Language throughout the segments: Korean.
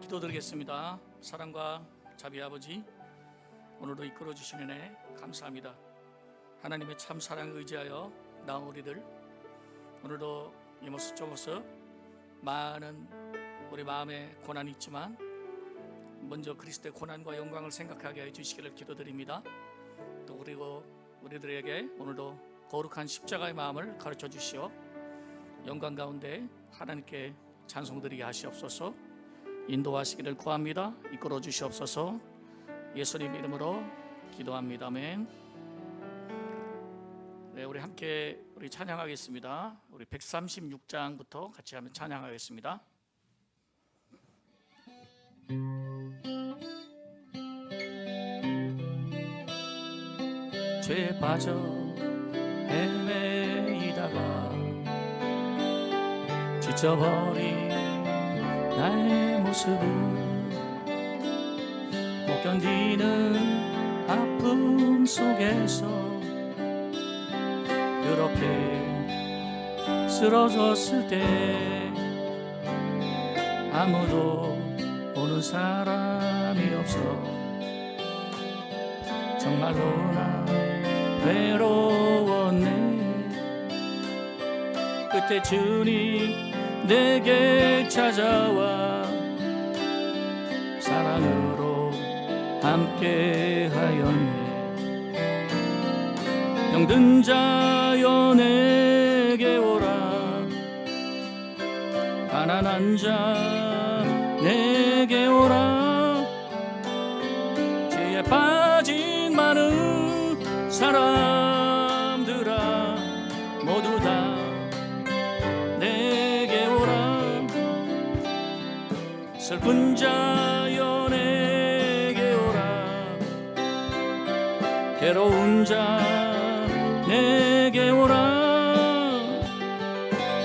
기도드리겠습니다. 사랑과 자비 아버지, 오늘도 이끌어 주시는 은혜 감사합니다. 하나님의 참 사랑을 의지하여 나온 우리들, 오늘도 이모습 저모습 많은 우리 마음에 고난이 있지만 먼저 그리스도의 고난과 영광을 생각하게 해주시기를 기도드립니다. 또 그리고 우리들에게 오늘도 거룩한 십자가의 마음을 가르쳐 주시어 영광 가운데 하나님께 찬송드리게 하시옵소서. 인도하시기를 구합니다. 이끌어 주시옵소서. 예수님 이름으로 기도합니다. 아멘. 네, 우리 함께 찬양하겠습니다. 우리 136장부터 같이 하면 찬양하겠습니다. 죄에 빠져 헤매이다가 지쳐버린 나의 모습은 못 견디는 아픔 속에서 그렇게 쓰러졌을 때 아무도 오는 사람이 없어 정말로 나 외로웠네. 그때 주님 내게 찾아와 사랑으로 함께 하였네. 병든 자여 내게 오라, 가난한 자 내게 오라. 죄에 빠진 많은 사람들아 모두 다 내게 오라. 슬픈 자여 내게 오라, 괴로운 자 내게 오라.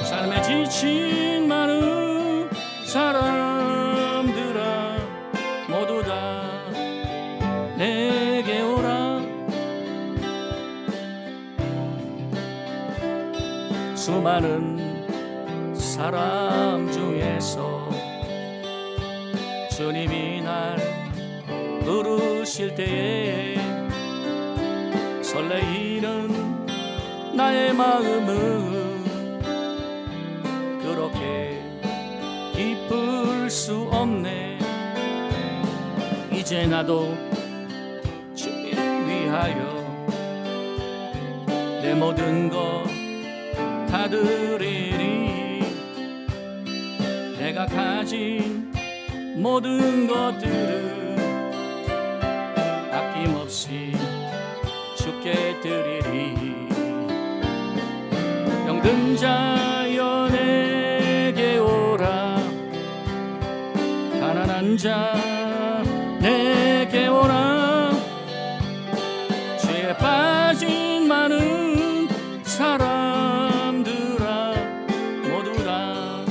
삶에 지친 많은 사람들아 모두 다 내게 오라. 수많은 사람 중에서 주님이 날 부르실 때에 설레이는 나의 마음은 그렇게 기쁠 수 없네. 이제 나도 주님 위하여 내 모든 것 다 드리리. 내가 가진 모든 것들을 아낌없이 주께 드리리. 병든 자여 내게 오라, 가난한 자 내게 오라. 죄에 빠진 많은 사람들아 모두 다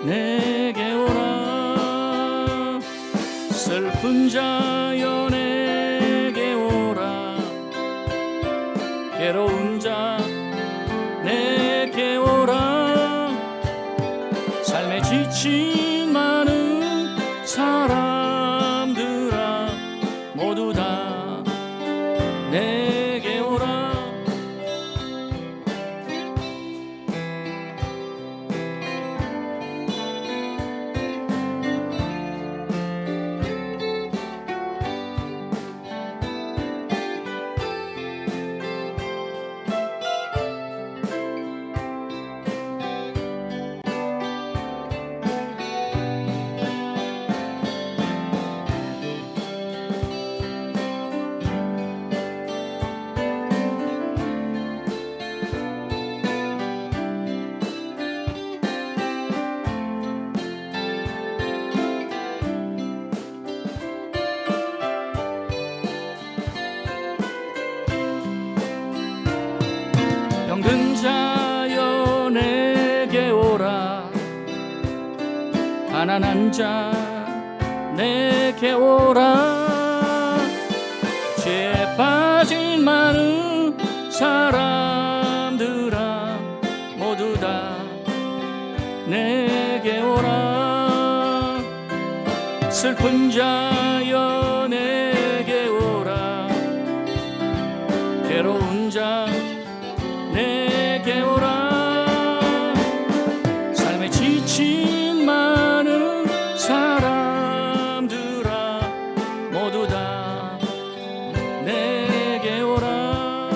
내게 오라. 슬픈 자여 내게 오라, 괴로운 자 내게 오라. 삶에 지친 많은 사람들아 모두 다 내게 오라. 병든 자여 내게 오라, 가난한 자 내게 오라. 죄에 빠진 많은 사람들아 모두 다 내게 오라. 슬픈 자여 내게 오라. 괴로운 자 내게 오라. 삶에 지친 많은 사람들아 모두 다 내게 오라.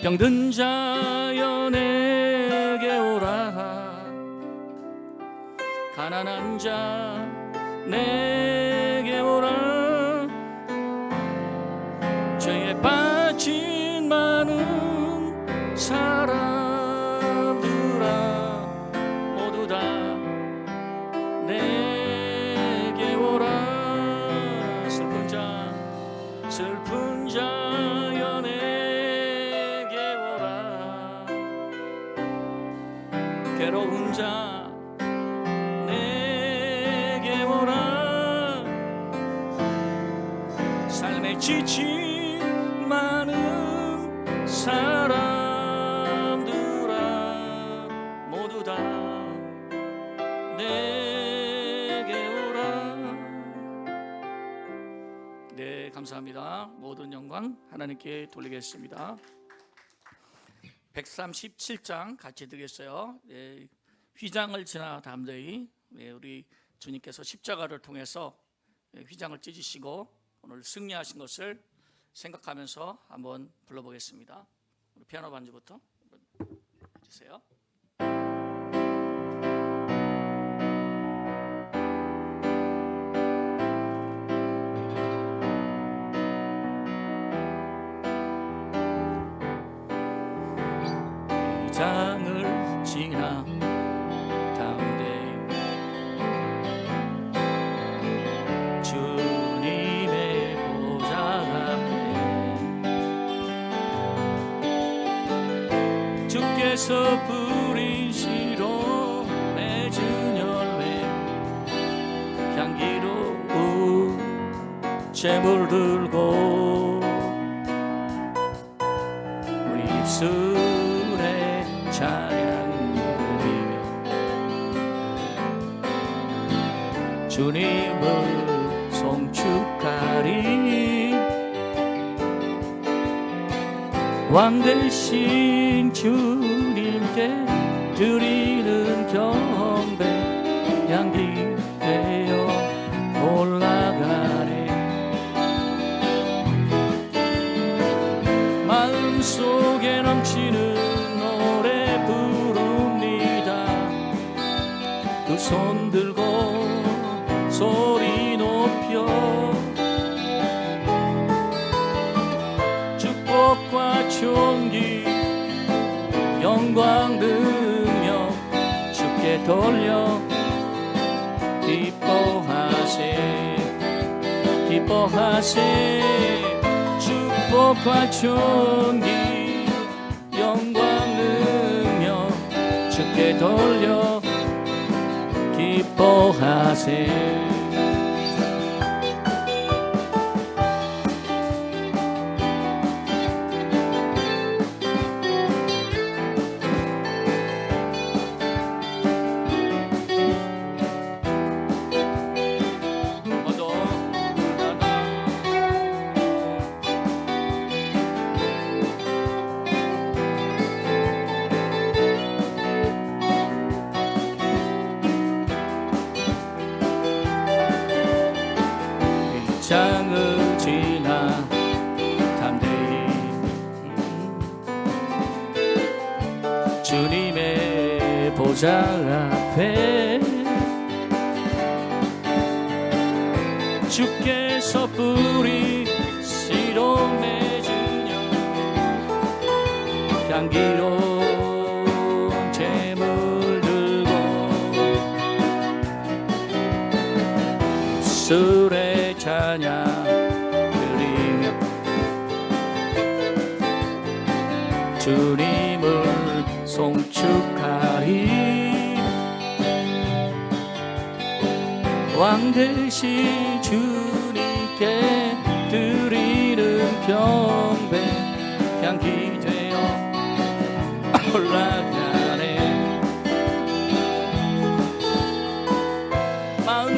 병든 자여 내게 오라. 가난한 자 내게 오라. 죄에 빠진 많은 사람들아 모두 다 내게 오라. 슬픈 자여 내게 오라. 괴로운 자 내게 오라. 삶에 지친 많은 사람들아 모두 다 내게 오라. 네, 감사합니다. 모든 영광 하나님께 돌리겠습니다. 137장 같이 드리겠어요. 네, 휘장을 지나 담대히 우리 주님께서 십자가를 통해서 휘장을 찢으시고 오늘 승리하신 것을 생각하면서 한번 불러보겠습니다. 우리 피아노 반주부터 주세요. 휘장을 지나 담대히 주님의 보좌 앞에 주께서 부리시러 맺은 열매 향기로운 제물 들고 우리 입술에 찬양 누리며 주님을 송축하리. 왕 되신 주님께 드리는 경배 향기 되어 올라가네. 마음속에 넘치는 노래 부릅니다. 두 손 들고 소리 높여 축복과 존귀 영광 능력 주께 돌려 기뻐하세 기뻐하세. 축복과 존귀 영광 능력 주께 돌려 기뻐하세. 장을 지나 담대히 주님의 보좌 앞에 주께서 뿌리시러 맺은 향기로운 제물 들고 술에 찬양 드리며 주님을 송축하리. 왕 되신 주님께 드리는 경배 향기 되어 올라가네. 마음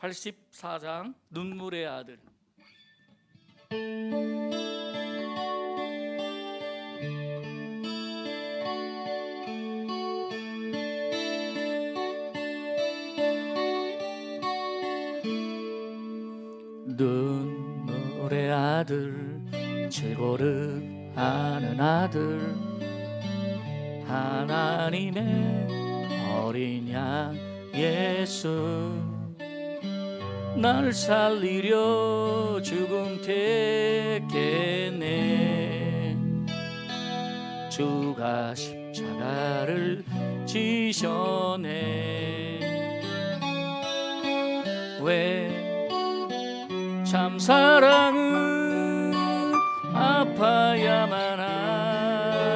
(84장) 눈물의 아들. 눈물의 아들, 최고를 아는 아들, 하나님의 어린 양 예수, 날 살리려 죽음 택했네. 주가 십자가를 지셨네. 왜 참 사랑은 아파야만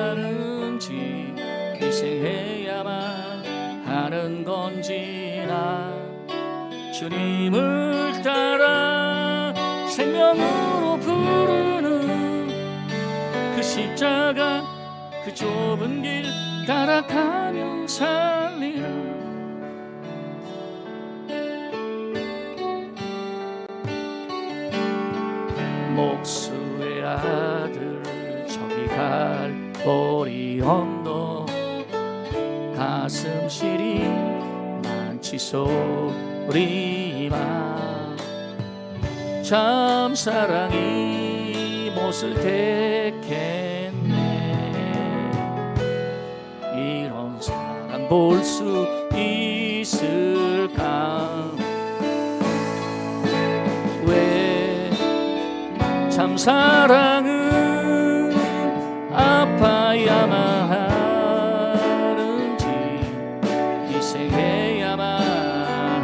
하는지, 희생해야만 하는 건지, 나 주님을 따라 생명으로 부르는 그 십자가, 그 좁은 길 따라가며 살리라. 목수의 아들, 저기 갈보리 언덕, 가슴 시린 만치 소리만, 참 사랑이 못을 택했네. 이런 사랑 볼 수 있을까? 왜 참 사랑은 아파야만 하는지, 희생해야만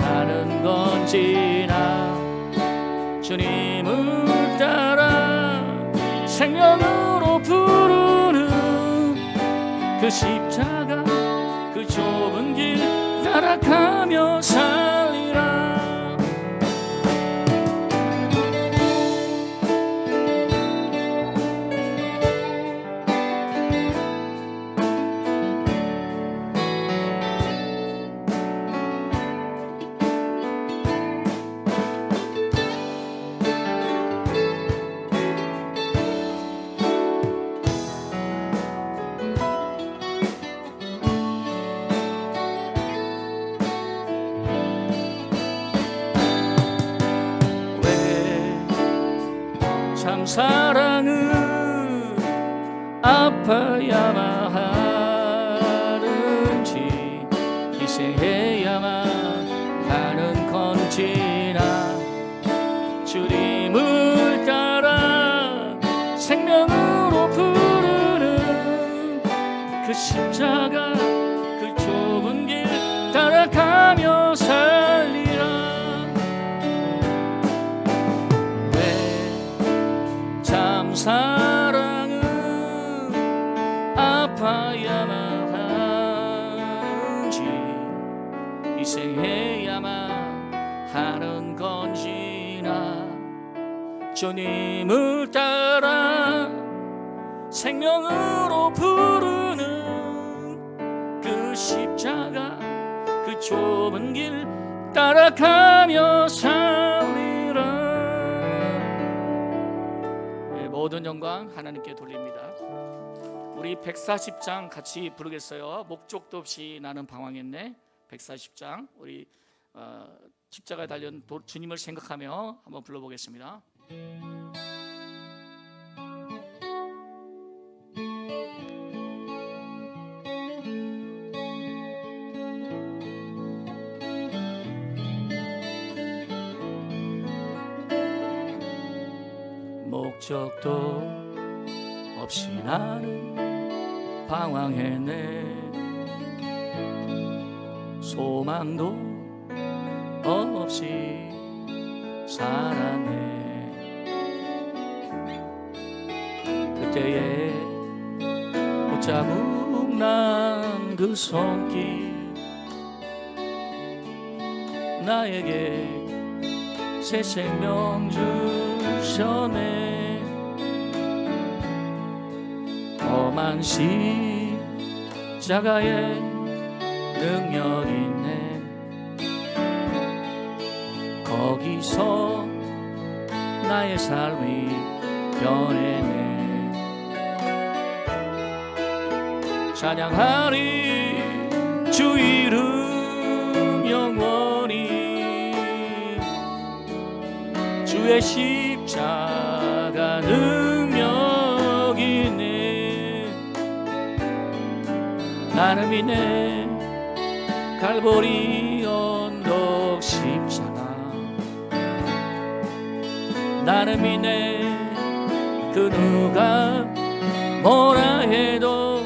하는 건지, 나 주님을 따라 생명으로 부르는 그 십자가, 그 좁은 길 따라가며 살리라. 참 사랑은 아파야만 하는지, 희생해야만 하는 건지, 나 주님을 따라 생명으로 부르는 그 십자가, 그 좁은 길 따라가며 살리라. 가는 건지나 주님을 따라 생명으로 부르는 그 십자가 그 좁은 길 따라가며 살리라. 모든 영광 하나님께 돌립니다. 우리 140장 같이 부르겠어요. 목적도 없이 나는 방황했네. 140장 우리 십자가에 달린 주님을 생각하며 한번 불러보겠습니다. 목적도 없이 나는 방황했네. 소망도 없이 살았네. 그때에 못자국 난 그 손길 나에게 새 생명 주셨네. 험한 십자가에 능력 있네. 거기서 나의 삶이 변했네. 찬양하리 주 이름 영원히. 주의 십자가 능력 있네. 나는 믿네 갈보리 언덕 십자가. 나는 믿네 그 누가 뭐라 해도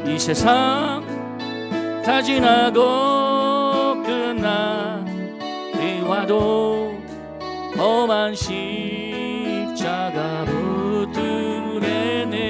이 세상 다 지나고 끝나리 와도 험한 십자가 붙들래네.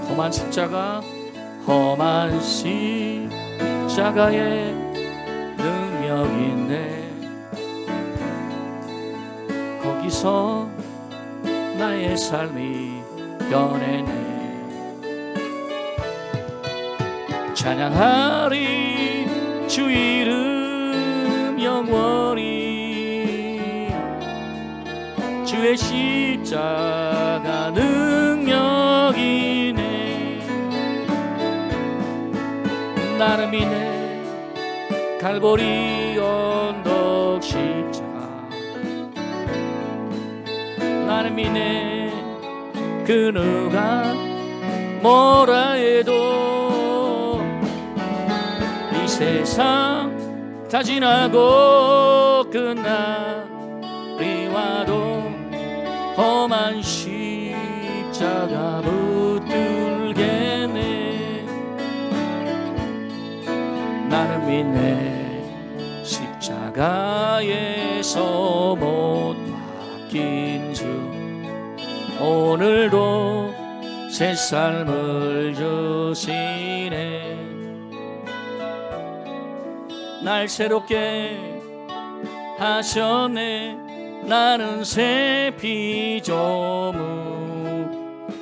험한 십자가 험한 십자가에 능력 있네. 거기서 나의 삶이 변했네. 찬양하리 주 이름 영원히. 주의 십자가 능력이네. 나는 믿네 갈보리 언덕 십자가. 나는 믿네 그 누가 뭐라 해도 이 세상 다 지나고 끝나리 와도 험한 십자가 붙들겠네. 나는 믿네 십자가에서 못 바뀐 주. 오늘도 새 삶을 주시네. 날 새롭게 하셨네. 나는 새 피조물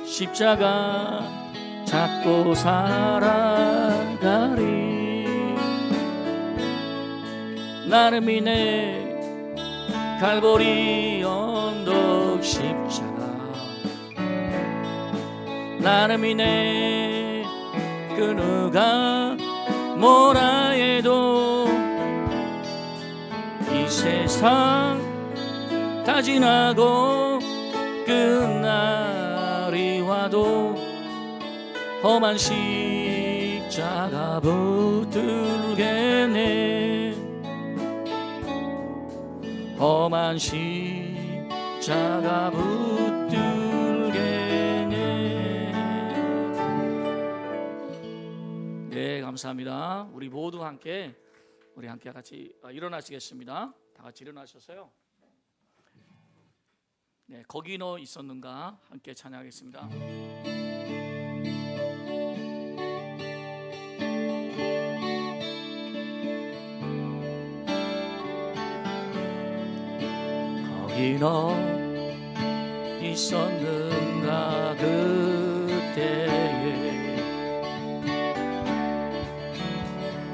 십자가 잡고 살아가리. 나는 믿네 갈보리 언덕 십자가. 나는 믿네 그 누가 뭐라 해도 이 세상 다 지나고 끝나리 와도 험한 십자가 십자가 붙들겠네. 험한 십자가 붙들겠네. 네, 감사합니다. 우리 모두 함께 같이 일어나시겠습니다. 다 같이 일어나셔서요. 네, 거기 너 있었는가 함께 찬양하겠습니다. 거기 너 있었는가 그때에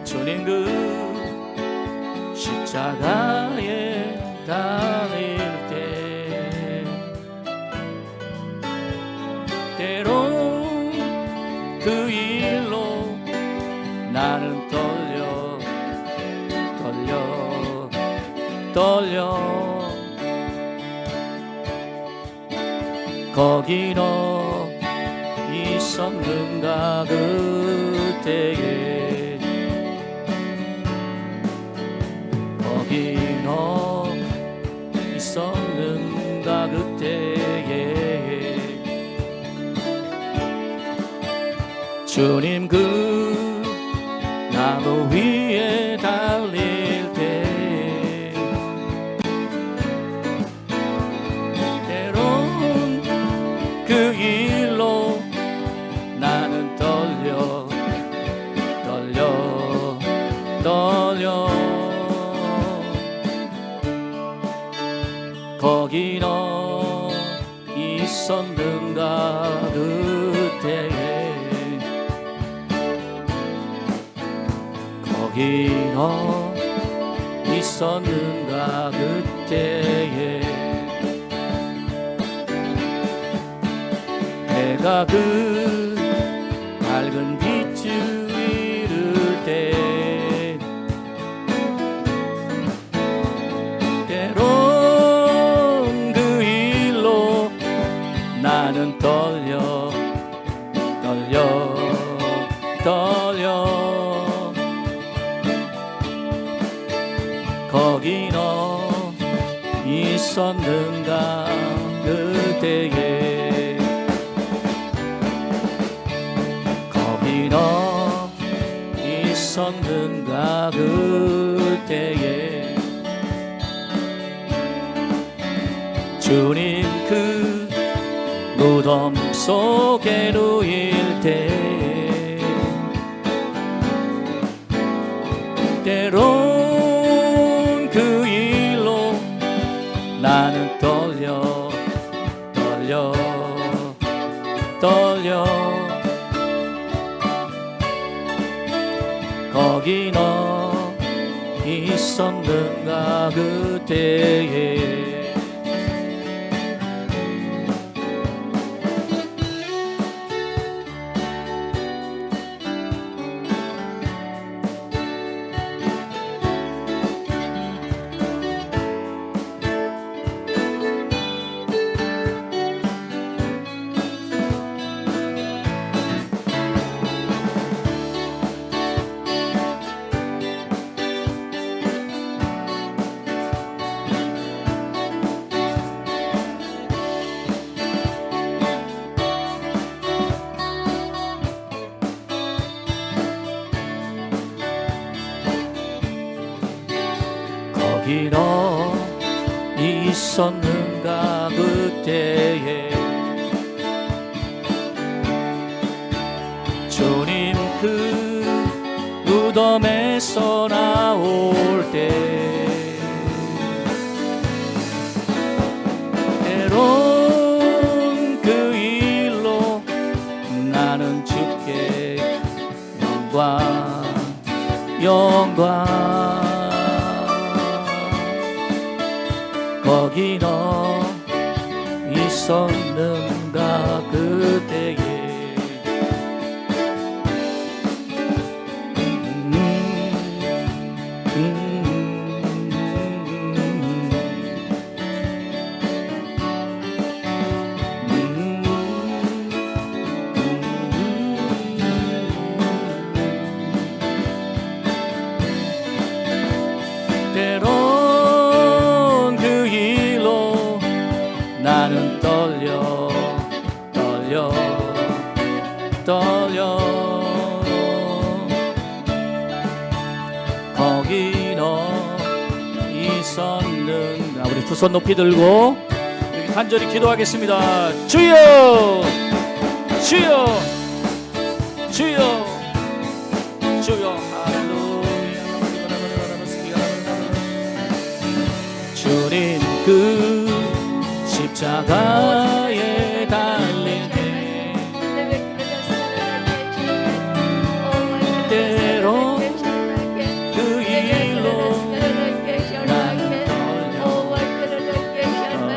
주님 그 십자가에 달릴 때 때론 그 일로 나는 떨려 거기 너 있었는가 그때에 거기 너 있었는가 그때에 주님 그 나무 위에 달릴 때 때론 그 일로 나는 떨려 거기 너 있었는가 그때에 거기 너 있었는가 그때에 해가 그 밝은 빛을 잃을 때 때론 그 일로 나는 떨려 거기 너 있었는가 그때에 거기 너 있었는가 그때에 주님 그 무덤 속에 누일 때 때론 그 일로 나는 떨려 거기 너 있었는가 그때에 거기 너 있었는가 그때에 주님 그 무덤에서 나올 때 때론 그 일로 나는 주께 영광 거기 너 있었는가 그때에 때론 그 일로 나는 떨려 거기 너 있었는가. 우리 두 손 높이 들고 이렇게 간절히 기도하겠습니다. 주여 주여 주여 주여. 할렐루야. 주님 그 십자가에 달릴 때 때로 그 일로 나는 떨려 거기 너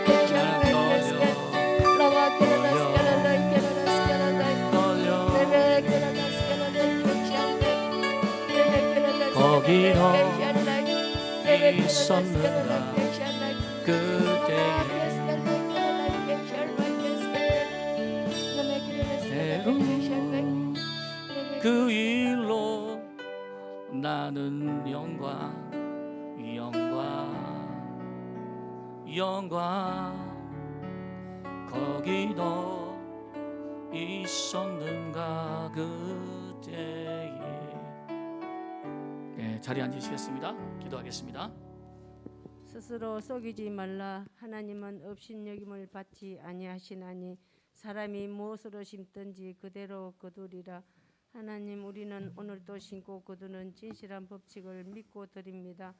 있었는가 거기 너 있었는가 그때에 때론 그 일로 나는 영광 거기 너 있었는가 그때에. 네, 자리에 앉으시겠습니다. 기도하겠습니다. 스스로 속이지 말라. 하나님은 업신여김을 받지 아니하시나니 사람이 무엇으로 심든지 그대로 거두리라. 하나님, 우리는 오늘도 심고 거두는 진실한 법칙을 믿고 드립니다.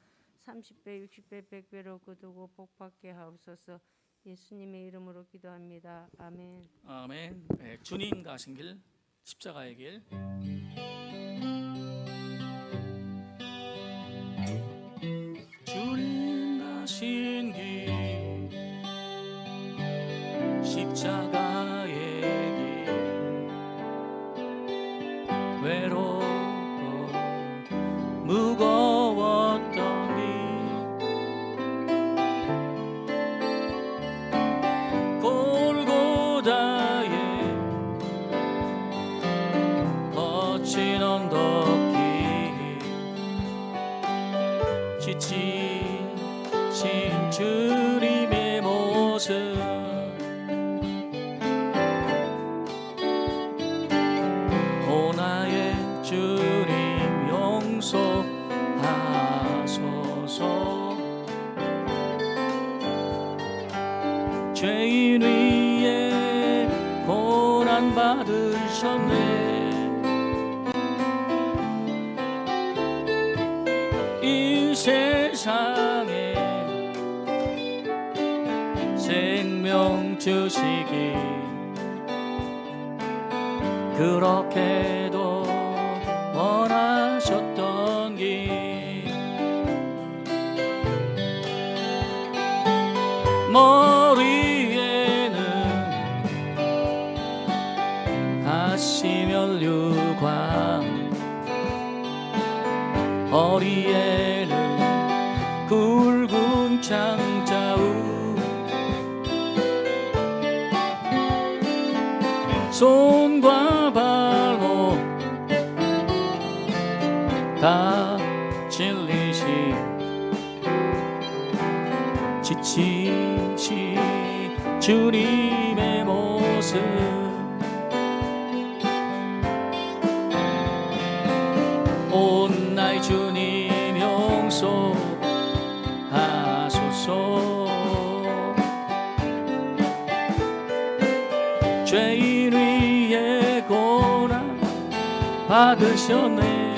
30배, 60배, 100배로 거두고 복받게 하옵소서. 예수님의 이름으로 기도합니다. 아멘. 아멘. 네, 주님 가신 길, 십자가의 길. 주님 가신 길, 십자가의 길. 외롭고 무거웠던 길, 골고다의 거친 언덕길, 지친 주님의 모습 받으셨네. 이 세상에 생명 주시기 그렇게도 원하셨던 길 머리에는 가시면류관 허리에는 굵은 창자우 손과 발로 다 찔리시 지치시 주님의 모습 온 나의 주님 용서하소서 죄인 위에 고난 받으셨네.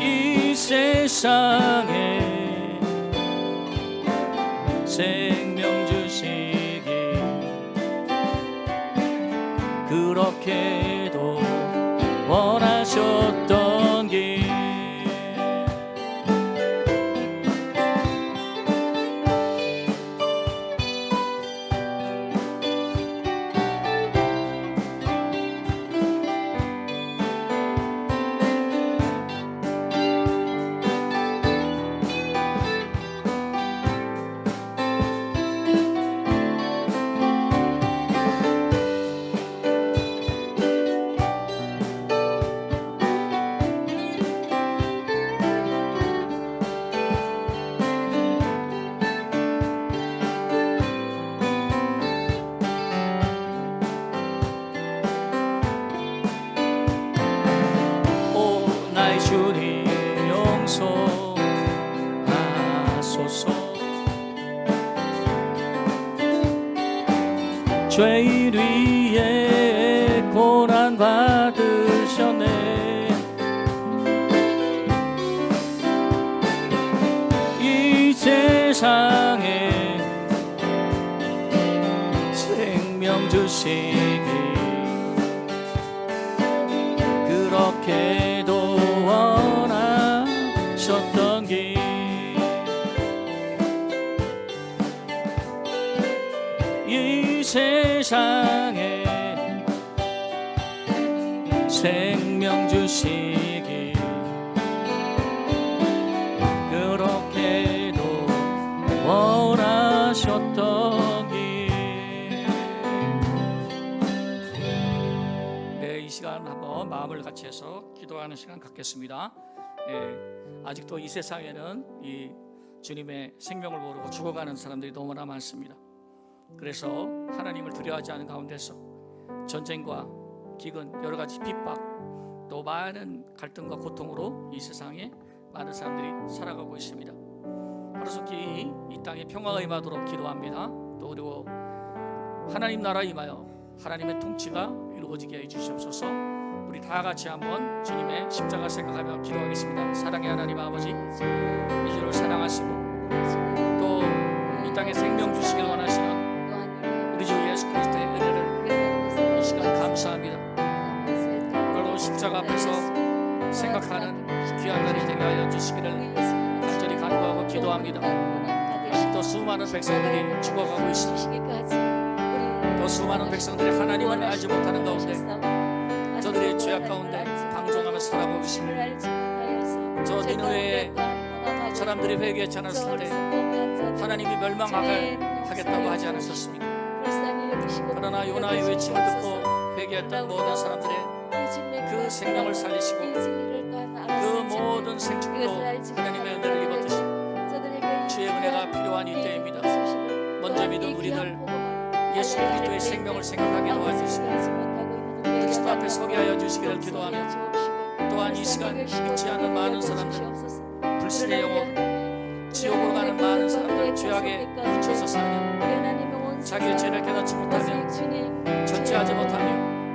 이 세상에 생명 주시기 그렇게도 원하셨던 길 주님 용서하소서 죄인 위에 고난 받으셨네. 이 세상에 생명 주시기 그렇게도 원하셨던 길 이 세상에 생명 주시기 그렇게도 원하셨던 길. 네, 이 시간 한번 마음을 같이 해서 기도하는 시간 갖겠습니다. 아직도 이 세상에는 이 주님의 생명을 모르고 죽어가는 사람들이 너무나 많습니다. 그래서 하나님을 두려워하지 않은 가운데서 전쟁과 기근, 여러 가지 핍박, 또 많은 갈등과 고통으로 이 세상에 많은 사람들이 살아가고 있습니다. 하루속히 이 땅에 평화가 임하도록 기도합니다. 또 그리고 하나님 나라 임하여 하나님의 통치가 이루어지게 해 주시옵소서. 우리 다 같이 한번 주님의 십자가 생각하며 기도하겠습니다. 사랑의 하나님 아버지, 이 주를 사랑하시고 또 이 땅에 생명 주시길 원하시는 우리 주 예수 그리스도의 은혜를 이 시간 감사합니다. 오늘도 십자가 앞에서 생각하는 귀한 날이 되게 하여 주시기를 간절히 간구하고 기도합니다. 아직도 수많은 백성들이 죽어가고 있습니다. 또 수많은 백성들이 하나님을 알지 못하는 가운데 저들의 죄악 가운데 방종하며 살아가고 있습니다. 저 니느웨의 사람들이 회개하지 않았을 때 하나님이 멸망하겠다고 하지 않으셨습니까? 그러나 요나의 외침을 듣고 회개했던 모든 사람들의 그 생명을 살리시고 그 모든 생축도 하나님의 은혜를 입었듯이 주의 은혜가 필요한 이때입니다. 먼저 믿은 우리들 예수 그리스도의 생명을 생각하게 도와주시고 그리스도 앞에 서게 하여 주시기를 기도하며 또한 이 시간 믿지 않는 많은 사람들, 불신의 영혼, 지옥으로 가는 많은 사람들, 죄악에 묻혀서 사는 자기의 죄를 깨닫지 못하며 주님 절제하지 못하며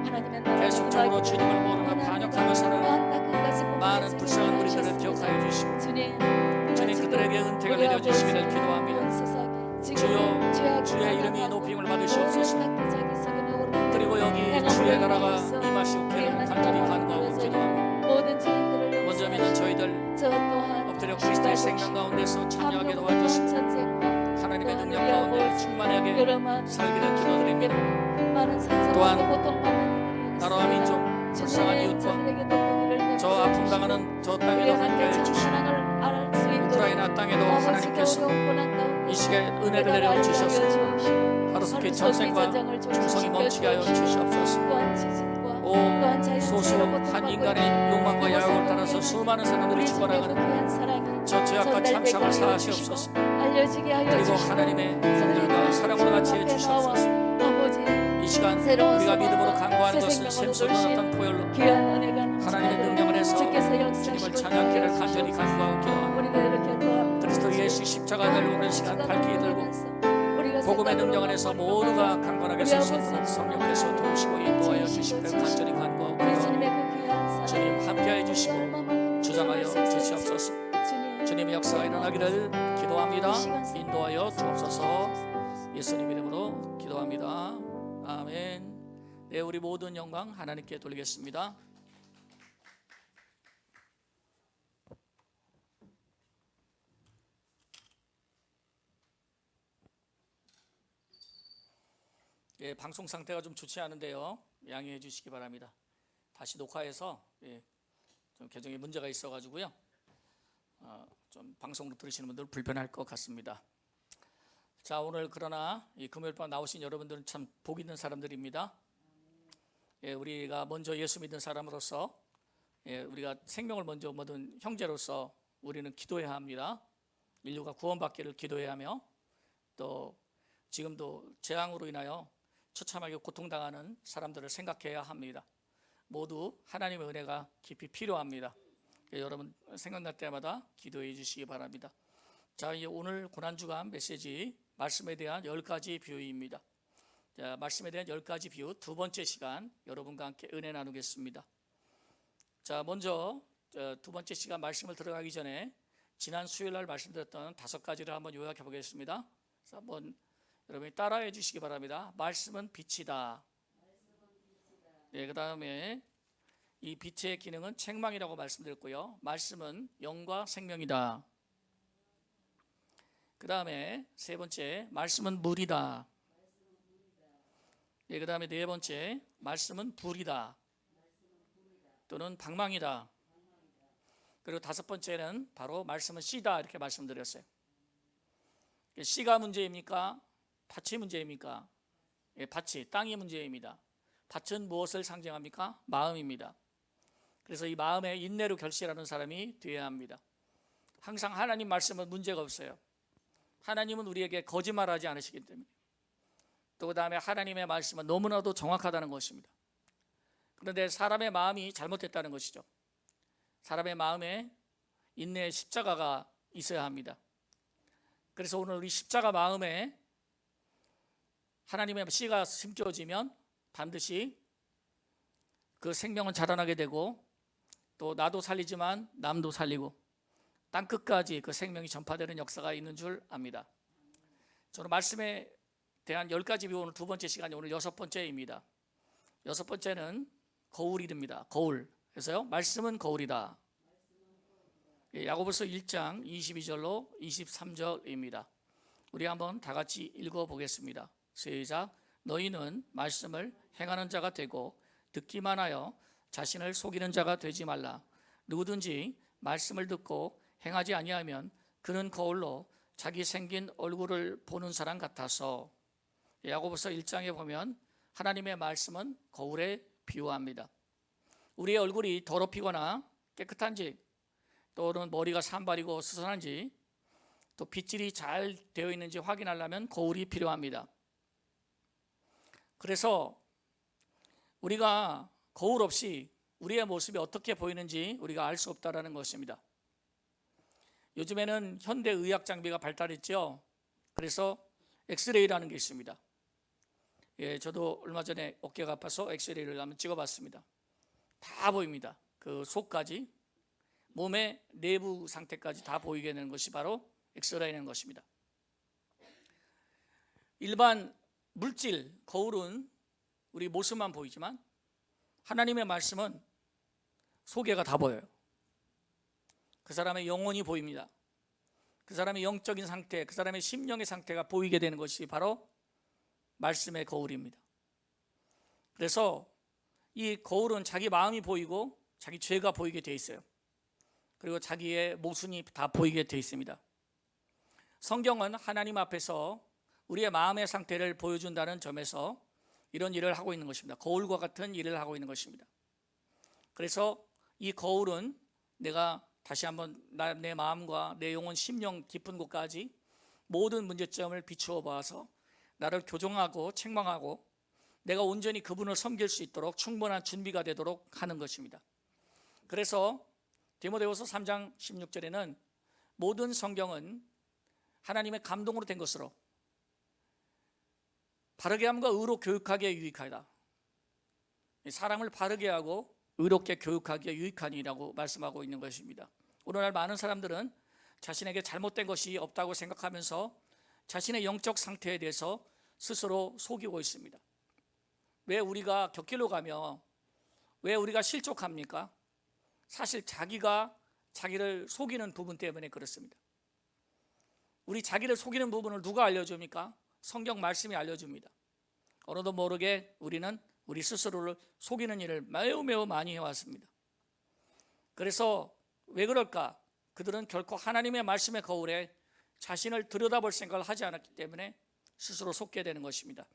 하나님의 나라가 계속적으로 임하기를 주님을 모르며 반역하며 살아가는 많은 불쌍한 우리들을 기억하여 주시고 주님 그들에게 은택을 내려주시기를 기도합니다. 주의 이름이 높임을 받으시옵소서. 그리고 여기 주의 나라가 임하시옵기를 간절히 간구하고 기도합니다. 먼저 믿는 저희들 엎드려 그리스도의 생명 가운데서 참여하게 도와주시고 하나님의 능력 가운데 충만하게 살기를 기도드립니다. 또한 나라와 민족, 불쌍한 이웃과 저 아픔 당하는 저 땅에도 함께해 주시고 우크라이나 땅에도 하나님께서 이 시기에 은혜를 내려 주셔서 하루속히 전쟁과 충성이 멈추게 하여 주시옵소서. 오 소수 한 인간의 욕망과 야욕을 따라서 수많은 사람들이 죽어나가는 저 죄악과 참상을 사하시옵소서. 그리고 하나님의 긍휼과 사랑으로 같이 해주시옵소서. 이 시간 우리가 믿음으로 간구하는 것은 샘소리와 같은 보혈로 하나님의 능력을 해서 주님을 찬양기를 간절히 간구하고 기도합니다. 그리스도 예수 십자가 내려오는 시간 밝게 들고 복음의 능력을 해서 모두가 강건하게 설 수 있도록 성령께서 도우시고 인도하여 주시기를 간절히 간구하고 기도합니다. 주님 함께해 주시고 주장하여 주시옵소서. 주님의 역사가 일어나기를 기도합니다. 인도하여 주옵소서. 예수님 이름으로 기도합니다. 아멘. 네, 우리 모든 영광 하나님께 돌리겠습니다. 예, 방송 상태가 좀 좋지 않은데요, 양해해 주시기 바랍니다. 다시 녹화해서 좀 계정에 문제가 있어가지고요, 좀 방송으로 들으시는 분들 불편할 것 같습니다. 자, 오늘 그러나 이 금요일 밤 나오신 여러분들은 참 복 있는 사람들입니다. 예, 우리가 먼저 예수 믿는 사람으로서 우리가 생명을 먼저 얻은 형제로서 우리는 기도해야 합니다. 인류가 구원받기를 기도해야 하며 또 지금도 재앙으로 인하여 처참하게 고통당하는 사람들을 생각해야 합니다. 모두 하나님의 은혜가 깊이 필요합니다. 여러분 생각날 때마다 기도해 주시기 바랍니다. 자, 이제 오늘 고난주간 메시지 말씀에 대한 10가지 비유입니다. 자, 말씀에 대한 10가지 비유 두 번째 시간 여러분과 함께 은혜 나누겠습니다. 자, 먼저 두 번째 시간 말씀을 들어가기 전에 지난 수요일 날 말씀드렸던 5가지를 한번 요약해 보겠습니다. 그래서 한번 여러분이 따라해 주시기 바랍니다. 말씀은 빛이다. 네, 그 다음에 이 빛의 기능은 책망이라고 말씀드렸고요. 말씀은 영과 생명이다. 그 다음에 세 번째, 말씀은 물이다. 네, 그 다음에 네 번째, 말씀은 불이다. 또는 방망이다. 그리고 다섯 번째는 바로 말씀은 씨다, 이렇게 말씀드렸어요. 씨가 문제입니까? 밭이 문제입니까? 예, 밭이, 땅이 문제입니다. 밭은 무엇을 상징합니까? 마음입니다. 그래서 이 마음의 인내로 결실하는 사람이 되어야 합니다. 항상 하나님 말씀은 문제가 없어요. 하나님은 우리에게 거짓말하지 않으시기 때문에. 또 그 다음에 하나님의 말씀은 너무나도 정확하다는 것입니다. 그런데 사람의 마음이 잘못됐다는 것이죠. 사람의 마음에 인내의 십자가가 있어야 합니다. 그래서 오늘 우리 십자가 마음에 하나님의 씨가 심겨지면 반드시 그 생명은 자라나게 되고 또 나도 살리지만 남도 살리고 땅 끝까지 그 생명이 전파되는 역사가 있는 줄 압니다. 저는 말씀에 대한 10가지 비유 오늘 두 번째 시간이 오늘 6번째입니다. 6번째는 거울입니다. 거울. 그래서요, 말씀은 거울이다. 야고보서 1장 22절로 23절입니다. 우리 한번 다 같이 읽어보겠습니다. 시작. 너희는 말씀을 행하는 자가 되고 듣기만 하여 자신을 속이는 자가 되지 말라. 누구든지 말씀을 듣고 행하지 아니하면 그는 거울로 자기 생긴 얼굴을 보는 사람 같아서. 야고보서 1장에 보면 하나님의 말씀은 거울에 비유합니다. 우리의 얼굴이 더럽히거나 깨끗한지, 또는 머리가 산발이고 수선한지, 또 빗질이 잘 되어 있는지 확인하려면 거울이 필요합니다. 그래서 우리가 거울 없이 우리의 모습이 어떻게 보이는지 우리가 알 수 없다는 것입니다. 요즘에는 현대의학 장비가 발달했죠. 그래서 엑스레이라는 게 있습니다. 저도 얼마 전에 어깨가 아파서 엑스레이를 한번 찍어봤습니다. 다 보입니다. 그 속까지, 몸의 내부 상태까지 다 보이게 되는 것이 바로 엑스레이라는 것입니다. 일반 물질, 거울은 우리 모습만 보이지만 하나님의 말씀은 소개가 다 보여요. 그 사람의 영혼이 보입니다. 그 사람의 영적인 상태, 그 사람의 심령의 상태가 보이게 되는 것이 바로 말씀의 거울입니다. 그래서 이 거울은 자기 마음이 보이고 자기 죄가 보이게 돼 있어요. 그리고 자기의 모순이 다 보이게 돼 있습니다. 성경은 하나님 앞에서 우리의 마음의 상태를 보여준다는 점에서 이런 일을 하고 있는 것입니다. 거울과 같은 일을 하고 있는 것입니다. 그래서 이 거울은 내가 다시 한번 내 마음과 내 영혼, 심령 깊은 곳까지 모든 문제점을 비추어 봐서 나를 교정하고 책망하고 내가 온전히 그분을 섬길 수 있도록 충분한 준비가 되도록 하는 것입니다. 그래서 디모데후서 3장 16절에는 모든 성경은 하나님의 감동으로 된 것으로 바르게 함과 의로 교육하기에 유익하다. 사람을 바르게 하고 의롭게 교육하기에 유익하니라고 말씀하고 있는 것입니다. 오늘날 많은 사람들은 자신에게 잘못된 것이 없다고 생각하면서 자신의 영적 상태에 대해서 스스로 속이고 있습니다. 왜 우리가 곁길로 가며 왜 우리가 실족합니까? 사실 자기가 자기를 속이는 부분 때문에 그렇습니다. 우리 자기를 속이는 부분을 누가 알려줍니까? 성경 말씀이 알려줍니다. 어느도 모르게 우리는 우리 스스로를 속이는 일을 매우 많이 해왔습니다. 그래서 왜 그럴까? 그들은 결코 하나님의 말씀의 거울에 자신을 들여다볼 생각을 하지 않았기 때문에 스스로 속게 되는 것입니다.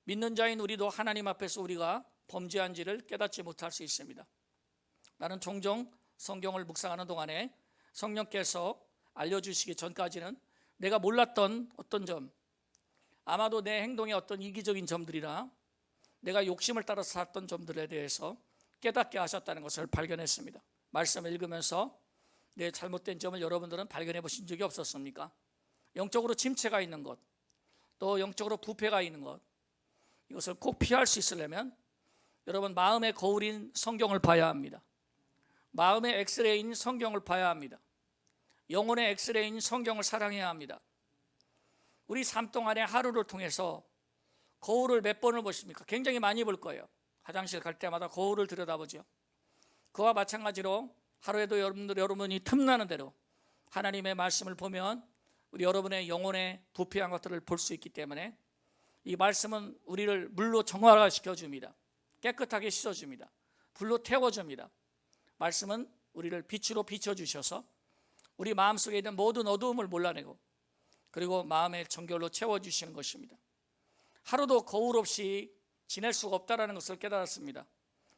믿는 자인 우리도 하나님 앞에서 우리가 범죄한지를 깨닫지 못할 수 있습니다. 나는 종종 성경을 묵상하는 동안에 성령께서 알려주시기 전까지는 내가 몰랐던 어떤 점, 아마도 내 행동의 어떤 이기적인 점들이나 내가 욕심을 따라서 살았던 점들에 대해서 깨닫게 하셨다는 것을 발견했습니다. 말씀을 읽으면서 내 잘못된 점을 여러분들은 발견해 보신 적이 없었습니까? 영적으로 침체가 있는 것, 또 영적으로 부패가 있는 것, 이것을 꼭 피할 수 있으려면 여러분 마음의 거울인 성경을 봐야 합니다. 마음의 엑스레이인 성경을 봐야 합니다. 영혼의 엑스레이인 성경을 사랑해야 합니다. 우리 삶 동안의 하루를 통해서 거울을 몇 번을 보십니까? 굉장히 많이 볼 거예요. 화장실 갈 때마다 거울을 들여다보죠. 그와 마찬가지로 하루에도 여러분이 틈나는 대로 하나님의 말씀을 보면 우리 여러분의 영혼의 부패한 것들을 볼 수 있기 때문에 이 말씀은 우리를 물로 정화시켜 줍니다. 깨끗하게 씻어줍니다. 불로 태워줍니다. 말씀은 우리를 빛으로 비춰주셔서 우리 마음속에 있는 모든 어두움을 몰라내고 그리고 마음의 정결로 채워주시는 것입니다. 하루도 거울 없이 지낼 수가 없다는 것을 깨달았습니다.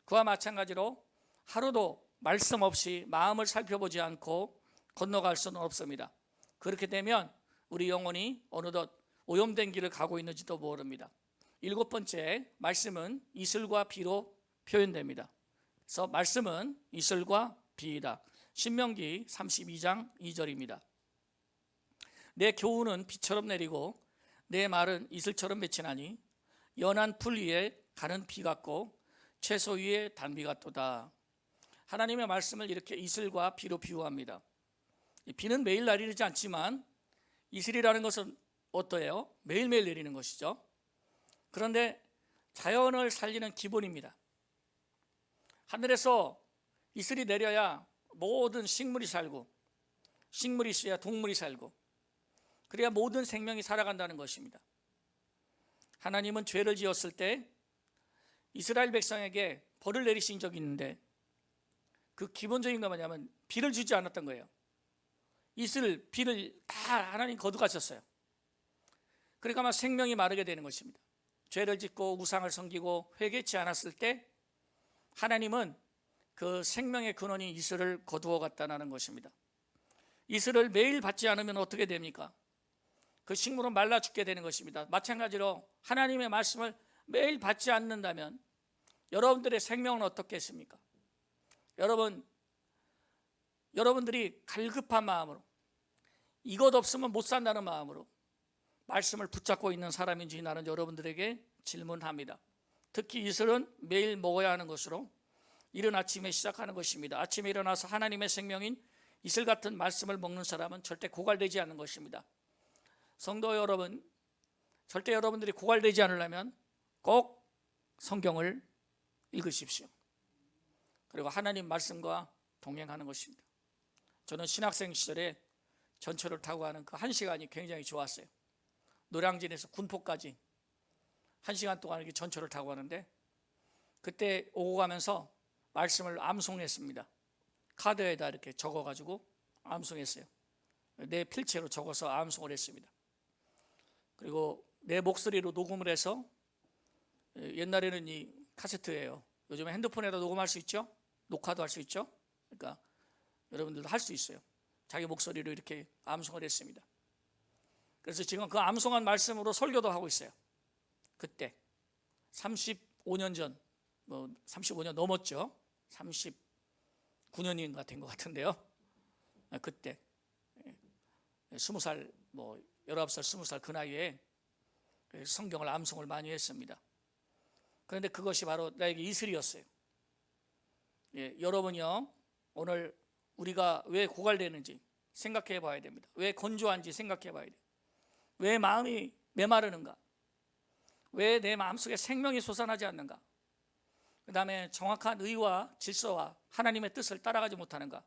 그와 마찬가지로 하루도 말씀 없이 마음을 살펴보지 않고 건너갈 수는 없습니다. 그렇게 되면 우리 영혼이 어느덧 오염된 길을 가고 있는지도 모릅니다. 7번째, 말씀은 이슬과 비로 표현됩니다. 그래서 말씀은 이슬과 비이다. 신명기 32장 2절입니다. 내 교훈은 비처럼 내리고 내 말은 이슬처럼 맺히나니 연한 풀 위에 가는 비 같고 채소 위에 단비 같도다. 하나님의 말씀을 이렇게 이슬과 비로 비유합니다. 비는 매일 내리지 않지만 이슬이라는 것은 어떠해요? 매일매일 내리는 것이죠. 그런데 자연을 살리는 기본입니다. 하늘에서 이슬이 내려야 모든 식물이 살고 식물이 있어야 동물이 살고 그래야 모든 생명이 살아간다는 것입니다. 하나님은 죄를 지었을 때 이스라엘 백성에게 벌을 내리신 적이 있는데 그 기본적인 건 뭐냐면 비를 주지 않았던 거예요. 이슬, 비를 다 하나님 거두가셨어요. 그러니까 아마 생명이 마르게 되는 것입니다. 죄를 짓고 우상을 섬기고 회개치 않았을 때 하나님은 그 생명의 근원인 이슬을 거두어 갔다는 것입니다. 이슬을 매일 받지 않으면 어떻게 됩니까? 그 식물은 말라 죽게 되는 것입니다. 마찬가지로 하나님의 말씀을 매일 받지 않는다면 여러분들의 생명은 어떻겠습니까? 여러분들이 갈급한 마음으로 이것 없으면 못 산다는 마음으로 말씀을 붙잡고 있는 사람인지 나는 여러분들에게 질문합니다. 특히 이슬은 매일 먹어야 하는 것으로 이른 아침에 시작하는 것입니다. 아침에 일어나서 하나님의 생명인 이슬 같은 말씀을 먹는 사람은 절대 고갈되지 않는 것입니다. 성도 여러분, 절대 여러분들이 고갈되지 않으려면 꼭 성경을 읽으십시오. 그리고 하나님 말씀과 동행하는 것입니다. 저는 신학생 시절에 전철을 타고 가는 그 1시간이 굉장히 좋았어요. 노량진에서 군포까지 1시간 동안 이렇게 전철을 타고 가는데, 그때 오고 가면서 말씀을 암송했습니다. 카드에다 이렇게 적어가지고 암송했어요. 내 필체로 적어서 암송을 했습니다. 그리고 내 목소리로 녹음을 해서, 옛날에는 이 카세트예요. 요즘에 핸드폰에다 녹음할 수 있죠? 녹화도 할 수 있죠? 그러니까 여러분들도 할 수 있어요. 자기 목소리로 이렇게 암송을 했습니다. 그래서 지금 그 암송한 말씀으로 설교도 하고 있어요. 그때 35년 전, 35년 넘었죠. 39년인가 된 것 같은데요. 그때 20살, 19살, 20살 그 나이에 성경을 암송을 많이 했습니다. 그런데 그것이 바로 나에게 이슬이었어요. 여러분이요, 오늘 우리가 왜 고갈되는지 생각해 봐야 됩니다. 왜 건조한지 생각해 봐야 돼요. 왜 마음이 메마르는가? 왜 내 마음속에 생명이 솟아나지 않는가? 그 다음에 정확한 의와 질서와 하나님의 뜻을 따라가지 못하는가?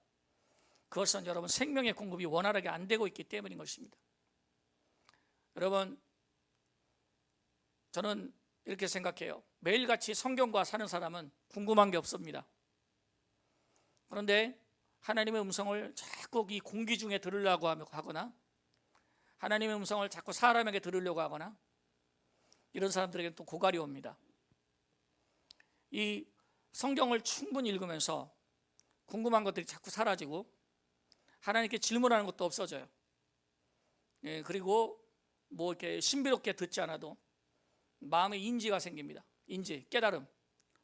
그것은 여러분 생명의 공급이 원활하게 안 되고 있기 때문인 것입니다. 여러분, 저는 이렇게 생각해요. 매일같이 성경과 사는 사람은 궁금한 게 없습니다. 그런데 하나님의 음성을 자꾸 이 공기 중에 들으려고 하거나, 하나님의 음성을 자꾸 사람에게 들으려고 하거나, 이런 사람들에게는 또 고갈이 옵니다. 이 성경을 충분히 읽으면서 궁금한 것들이 자꾸 사라지고 하나님께 질문하는 것도 없어져요. 그리고 이렇게 신비롭게 듣지 않아도 마음의 인지가 생깁니다. 인지, 깨달음,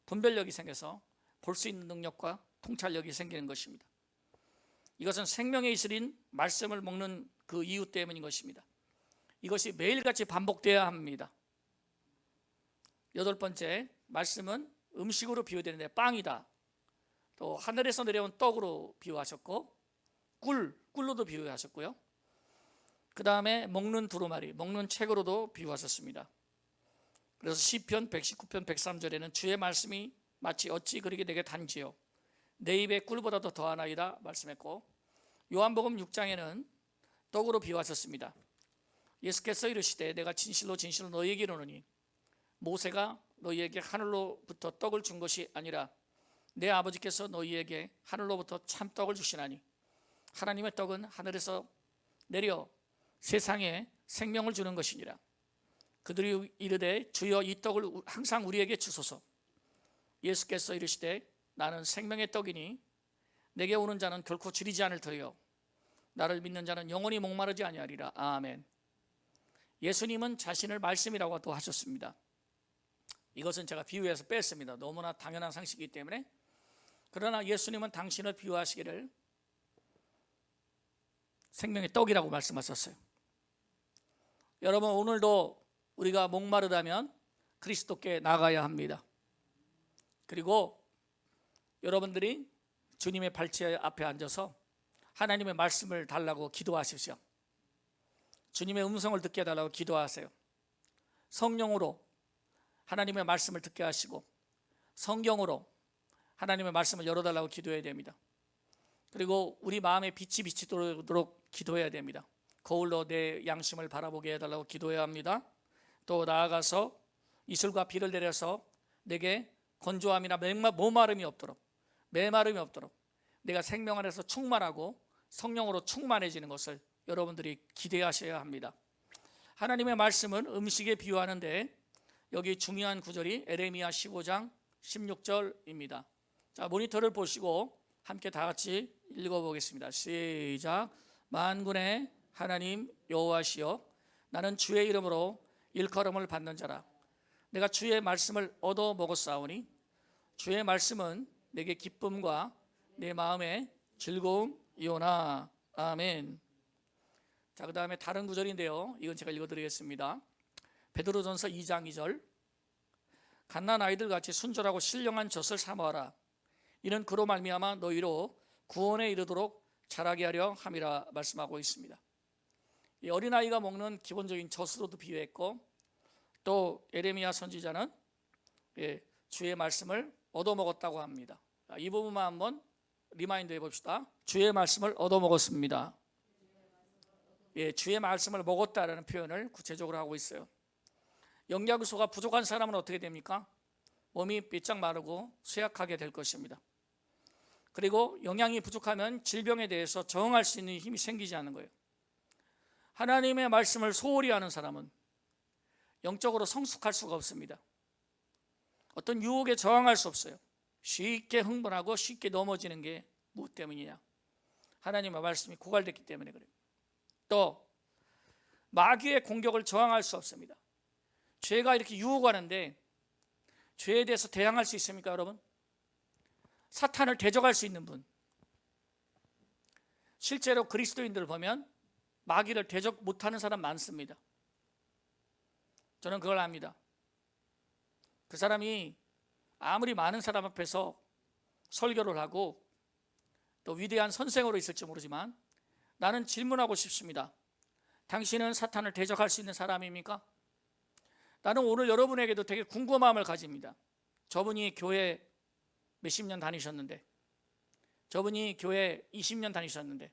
분별력이 생겨서 볼 수 있는 능력과 통찰력이 생기는 것입니다. 이것은 생명의 이슬인 말씀을 먹는 그 이유 때문인 것입니다. 이것이 매일같이 반복되어야 합니다. 8번째, 말씀은 음식으로 비유되는데 빵이다, 또 하늘에서 내려온 떡으로 비유하셨고, 꿀로도 비유하셨고요. 그 다음에 먹는 두루마리, 먹는 책으로도 비유하셨습니다. 그래서 시편 119편 103절에는 주의 말씀이 마치 어찌 그리게 내게 단지요 내 입에 꿀보다도 더하나이다 말씀했고, 요한복음 6장에는 떡으로 비유하셨습니다. 예수께서 이르시되 내가 진실로 진실로 너희에게 이르노니 모세가 너희에게 하늘로부터 떡을 준 것이 아니라 내 아버지께서 너희에게 하늘로부터 참떡을 주시나니 하나님의 떡은 하늘에서 내려 세상에 생명을 주는 것이니라. 그들이 이르되 주여 이 떡을 항상 우리에게 주소서. 예수께서 이르시되 나는 생명의 떡이니 내게 오는 자는 결코 줄이지 않을 터이요 나를 믿는 자는 영원히 목마르지 아니하리라. 아멘. 예수님은 자신을 말씀이라고 또 하셨습니다. 이것은 제가 비유해서 뺐습니다. 너무나 당연한 상식이기 때문에. 그러나 예수님은 당신을 비유하시기를 생명의 떡이라고 말씀하셨어요. 여러분, 오늘도 우리가 목마르다면 그리스도께 나가야 합니다. 그리고 여러분들이 주님의 발치 앞에 앉아서 하나님의 말씀을 달라고 기도하십시오. 주님의 음성을 듣게 해달라고 기도하세요. 성령으로 하나님의 말씀을 듣게 하시고 성경으로 하나님의 말씀을 열어달라고 기도해야 됩니다. 그리고 우리 마음에 빛이 비치도록 기도해야 됩니다. 거울로 내 양심을 바라보게 해달라고 기도해야 합니다. 또 나아가서 이슬과 비를 내려서 내게 건조함이나 메마름이 없도록 내가 생명 안에서 충만하고 성령으로 충만해지는 것을 여러분들이 기대하셔야 합니다. 하나님의 말씀은 음식에 비유하는데 여기 중요한 구절이 에레미야 15장 16절입니다. 자, 모니터를 보시고 함께 다 같이 읽어보겠습니다. 시작. 만군의 하나님 여호와시여, 나는 주의 이름으로 일컬음을 받는 자라. 내가 주의 말씀을 얻어 먹었사오니 주의 말씀은 내게 기쁨과 내 마음의 즐거움이오나. 아멘. 자, 그 다음에 다른 구절인데요, 이건 제가 읽어드리겠습니다. 베드로전서 2장 2절. 갓난 아이들 같이 순절하고 신령한 젖을 사모하라. 이는 그로 말미암아 너희로 구원에 이르도록 자라게 하려 함이라 말씀하고 있습니다. 이 어린아이가 먹는 기본적인 젖으로도 비유했고, 또 예레미야 선지자는 주의 말씀을 얻어먹었다고 합니다. 이 부분만 한번 리마인드 해봅시다. 주의 말씀을 얻어먹었습니다. 주의 말씀을 먹었다라는 표현을 구체적으로 하고 있어요. 영양소가 부족한 사람은 어떻게 됩니까? 몸이 삐쩍 마르고 쇠약하게 될 것입니다. 그리고 영양이 부족하면 질병에 대해서 저항할 수 있는 힘이 생기지 않는 거예요. 하나님의 말씀을 소홀히 하는 사람은 영적으로 성숙할 수가 없습니다. 어떤 유혹에 저항할 수 없어요. 쉽게 흥분하고 쉽게 넘어지는 게 무엇 때문이냐? 하나님의 말씀이 고갈됐기 때문에 그래요. 또 마귀의 공격을 저항할 수 없습니다. 죄가 이렇게 유혹하는데 죄에 대해서 대항할 수 있습니까, 여러분? 사탄을 대적할 수 있는 분, 실제로 그리스도인들을 보면 마귀를 대적 못하는 사람 많습니다. 저는 그걸 압니다. 그 사람이 아무리 많은 사람 앞에서 설교를 하고 또 위대한 선생으로 있을지 모르지만, 나는 질문하고 싶습니다. 당신은 사탄을 대적할 수 있는 사람입니까? 나는 오늘 여러분에게도 되게 궁금한 마음을 가집니다. 저분이 교회 몇십 년 다니셨는데, 저분이 교회 20년 다니셨는데,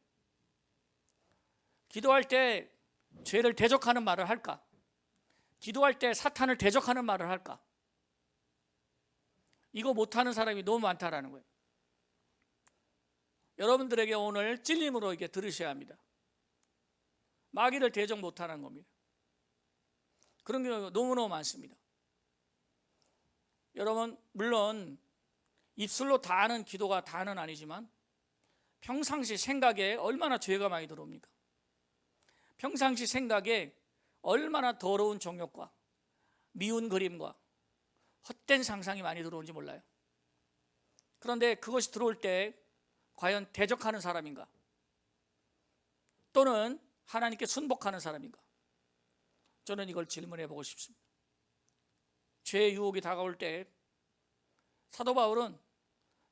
기도할 때 죄를 대적하는 말을 할까? 기도할 때 사탄을 대적하는 말을 할까? 이거 못하는 사람이 너무 많다라는 거예요. 여러분들에게 오늘 찔림으로 이게 들으셔야 합니다. 마귀를 대적 못하는 겁니다. 그런 경우가 너무너무 많습니다. 여러분, 물론 입술로 다 하는 기도가 다는 아니지만 평상시 생각에 얼마나 죄가 많이 들어옵니까? 평상시 생각에 얼마나 더러운 정욕과 미운 그림과 헛된 상상이 많이 들어오는지 몰라요. 그런데 그것이 들어올 때 과연 대적하는 사람인가? 또는 하나님께 순복하는 사람인가? 저는 이걸 질문해 보고 싶습니다. 죄의 유혹이 다가올 때 사도 바울은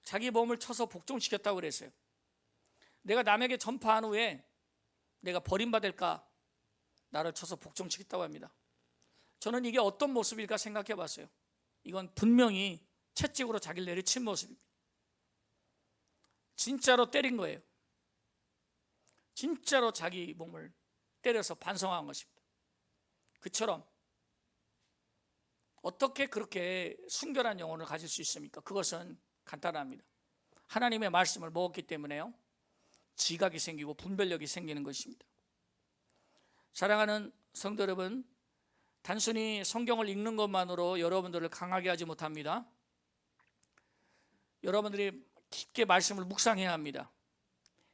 자기 몸을 쳐서 복종시켰다고 그랬어요. 내가 남에게 전파한 후에 내가 버림받을까? 나를 쳐서 복종시켰다고 합니다. 저는 이게 어떤 모습일까 생각해 봤어요. 이건 분명히 채찍으로 자기를 내리친 모습입니다. 진짜로 때린 거예요. 진짜로 자기 몸을 때려서 반성한 것입니다. 그처럼 어떻게 그렇게 순결한 영혼을 가질 수 있습니까? 그것은 간단합니다. 하나님의 말씀을 먹었기 때문에요, 지각이 생기고 분별력이 생기는 것입니다. 사랑하는 성도 여러분, 단순히 성경을 읽는 것만으로 여러분들을 강하게 하지 못합니다. 여러분들이 깊게 말씀을 묵상해야 합니다.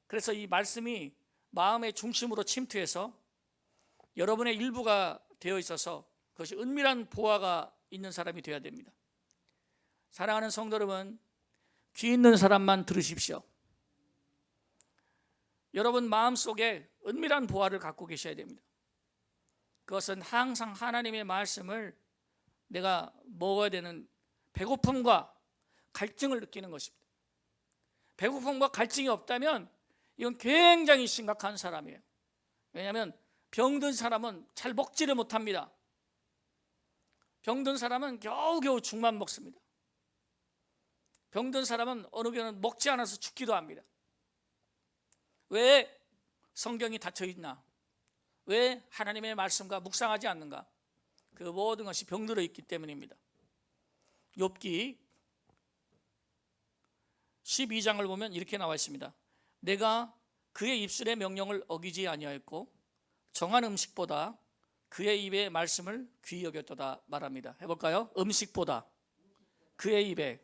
그래서 이 말씀이 마음의 중심으로 침투해서 여러분의 일부가 되어 있어서 그것이 은밀한 보화가 있는 사람이 되어야 됩니다. 사랑하는 성도 여러분, 귀 있는 사람만 들으십시오. 여러분 마음속에 은밀한 보화를 갖고 계셔야 됩니다. 그것은 항상 하나님의 말씀을 내가 먹어야 되는 배고픔과 갈증을 느끼는 것입니다. 배고픔과 갈증이 없다면 이건 굉장히 심각한 사람이에요. 왜냐하면 병든 사람은 잘 먹지를 못합니다. 병든 사람은 겨우겨우 죽만 먹습니다. 병든 사람은 어느 경우는 먹지 않아서 죽기도 합니다. 왜 성경이 닫혀 있나? 왜 하나님의 말씀과 묵상하지 않는가? 그 모든 것이 병들어 있기 때문입니다. 욥기 12장을 보면 이렇게 나와 있습니다. 내가 그의 입술의 명령을 어기지 아니하였고 정한 음식보다 그의 입의 말씀을 귀히 여겼도다 말합니다. 해볼까요? 음식보다 그의 입의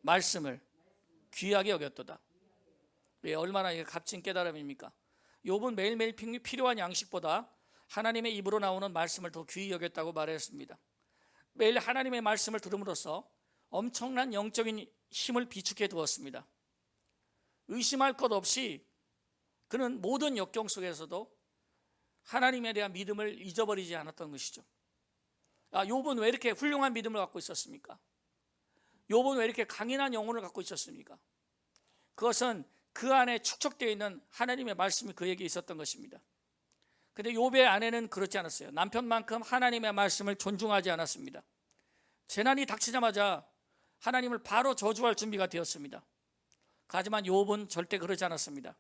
말씀을 귀하게 여겼도다. 왜 얼마나 값진 깨달음입니까? 욥은 매일매일 필요한 양식보다 하나님의 입으로 나오는 말씀을 더 귀히 여겼다고 말했습니다. 매일 하나님의 말씀을 들음으로써 엄청난 영적인 힘을 비축해 두었습니다. 의심할 것 없이 그는 모든 역경 속에서도 하나님에 대한 믿음을 잊어버리지 않았던 것이죠. 욥은 왜 이렇게 훌륭한 믿음을 갖고 있었습니까? 욥은 왜 이렇게 강인한 영혼을 갖고 있었습니까? 그것은 그 안에 축적되어 있는 하나님의 말씀이 그에게 있었던 것입니다. 그런데 욥의 아내는 그렇지 않았어요. 남편만큼 하나님의 말씀을 존중하지 않았습니다. 재난이 닥치자마자 하나님을 바로 저주할 준비가 되었습니다. 하지만 욥은 절대 그러지 않았습니다.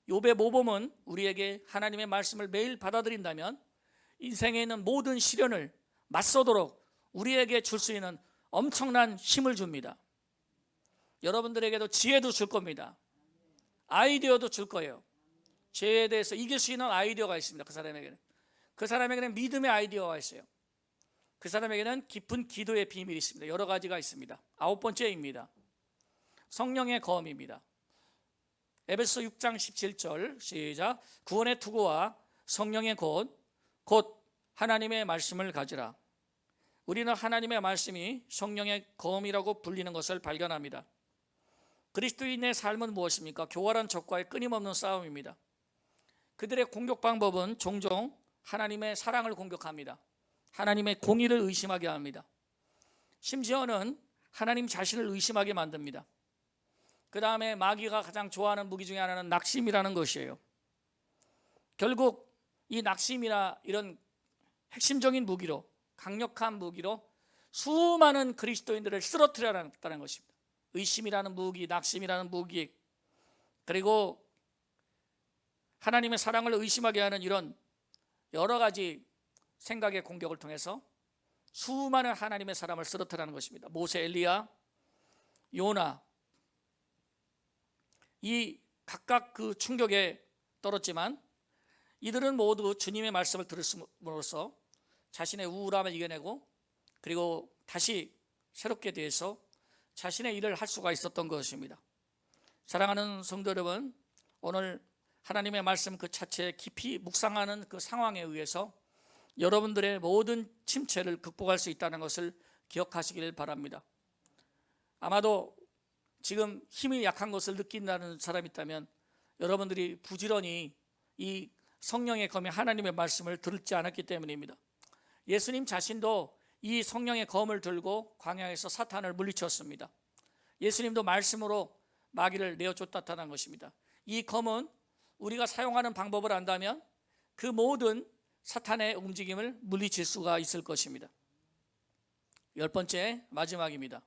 욥의 모범은 우리에게 하나님의 말씀을 매일 받아들인다면 인생에 있는 모든 시련을 맞서도록 우리에게 줄 수 있는 엄청난 힘을 줍니다. 여러분들에게도 지혜도 줄 겁니다. 아이디어도 줄 거예요. 죄에 대해서 이길 수 있는 아이디어가 있습니다. 그 사람에게는 믿음의 아이디어가 있어요. 그 사람에게는 깊은 기도의 비밀이 있습니다. 여러 가지가 있습니다. 9번째입니다. 성령의 거음입니다. 에베소 6장 17절 시작. 구원의 투구와 성령의 곧 하나님의 말씀을 가지라. 우리는 하나님의 말씀이 성령의 거음이라고 불리는 것을 발견합니다. 그리스도인의 삶은 무엇입니까? 교활한 적과의 끊임없는 싸움입니다. 그들의 공격 방법은 종종 하나님의 사랑을 공격합니다. 하나님의 공의를 의심하게 합니다. 심지어는 하나님 자신을 의심하게 만듭니다. 그 다음에 마귀가 가장 좋아하는 무기 중에 하나는 낙심이라는 것이에요. 결국 이 낙심이나 이런 핵심적인 무기로, 강력한 무기로 수많은 그리스도인들을 쓰러뜨려야 한다는 것입니다. 의심이라는 무기, 낙심이라는 무기, 그리고 하나님의 사랑을 의심하게 하는 이런 여러 가지 생각의 공격을 통해서 수많은 하나님의 사람을 쓰러뜨리는 것입니다. 모세, 엘리야, 요나, 이 각각 그 충격에 떨었지만 이들은 모두 주님의 말씀을 들음으로써 자신의 우울함을 이겨내고 그리고 다시 새롭게 대해서 자신의 일을 할 수가 있었던 것입니다. 사랑하는 성도 여러분, 오늘 하나님의 말씀 그 자체에 깊이 묵상하는 그 상황에 의해서 여러분들의 모든 침체를 극복할 수 있다는 것을 기억하시길 바랍니다. 아마도 지금 힘이 약한 것을 느낀다는 사람이 있다면 여러분들이 부지런히 이 성령의 검의 하나님의 말씀을 들지 않았기 때문입니다. 예수님 자신도 이 성령의 검을 들고 광야에서 사탄을 물리쳤습니다. 예수님도 말씀으로 마귀를 내어쫓았다는 것입니다. 이 검은 우리가 사용하는 방법을 안다면 그 모든 사탄의 움직임을 물리칠 수가 있을 것입니다. 10번째 마지막입니다.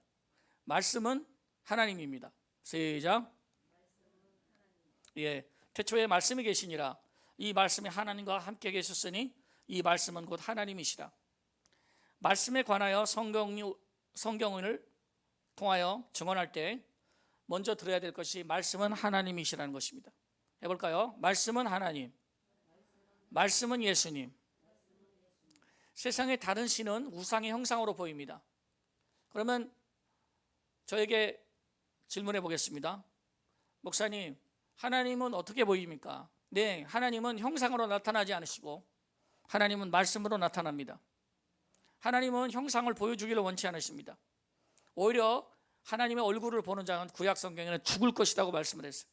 말씀은 하나님입니다. 시작. 태초에 말씀이 계시니라. 이 말씀이 하나님과 함께 계셨으니 이 말씀은 곧 하나님이시라. 말씀에 관하여 성경을 통하여 증언할 때 먼저 들어야 될 것이 말씀은 하나님이시라는 것입니다. 해볼까요? 말씀은 하나님, 말씀은 예수님. 세상의 다른 신은 우상의 형상으로 보입니다. 그러면 저에게 질문해 보겠습니다. 목사님, 하나님은 어떻게 보입니까? 네, 하나님은 형상으로 나타나지 않으시고 하나님은 말씀으로 나타납니다. 하나님은 형상을 보여주기를 원치 않으십니다. 오히려 하나님의 얼굴을 보는 자는 구약 성경에는 죽을 것이라고 말씀을 했어요.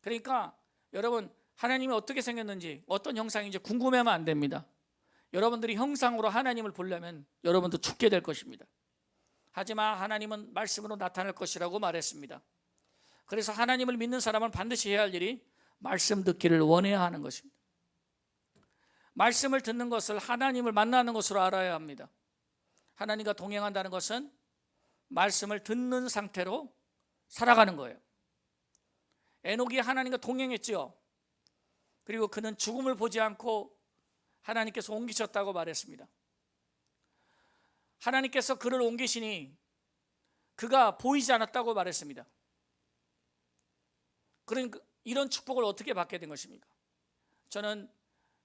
그러니까 여러분, 하나님이 어떻게 생겼는지 어떤 형상인지 궁금해하면 안 됩니다. 여러분들이 형상으로 하나님을 보려면 여러분도 죽게 될 것입니다. 하지만 하나님은 말씀으로 나타날 것이라고 말했습니다. 그래서 하나님을 믿는 사람은 반드시 해야 할 일이 말씀 듣기를 원해야 하는 것입니다. 말씀을 듣는 것을 하나님을 만나는 것으로 알아야 합니다. 하나님과 동행한다는 것은 말씀을 듣는 상태로 살아가는 거예요. 에녹이 하나님과 동행했죠. 그리고 그는 죽음을 보지 않고 하나님께서 옮기셨다고 말했습니다. 하나님께서 그를 옮기시니 그가 보이지 않았다고 말했습니다. 그러니까 이런 축복을 어떻게 받게 된 것입니까? 저는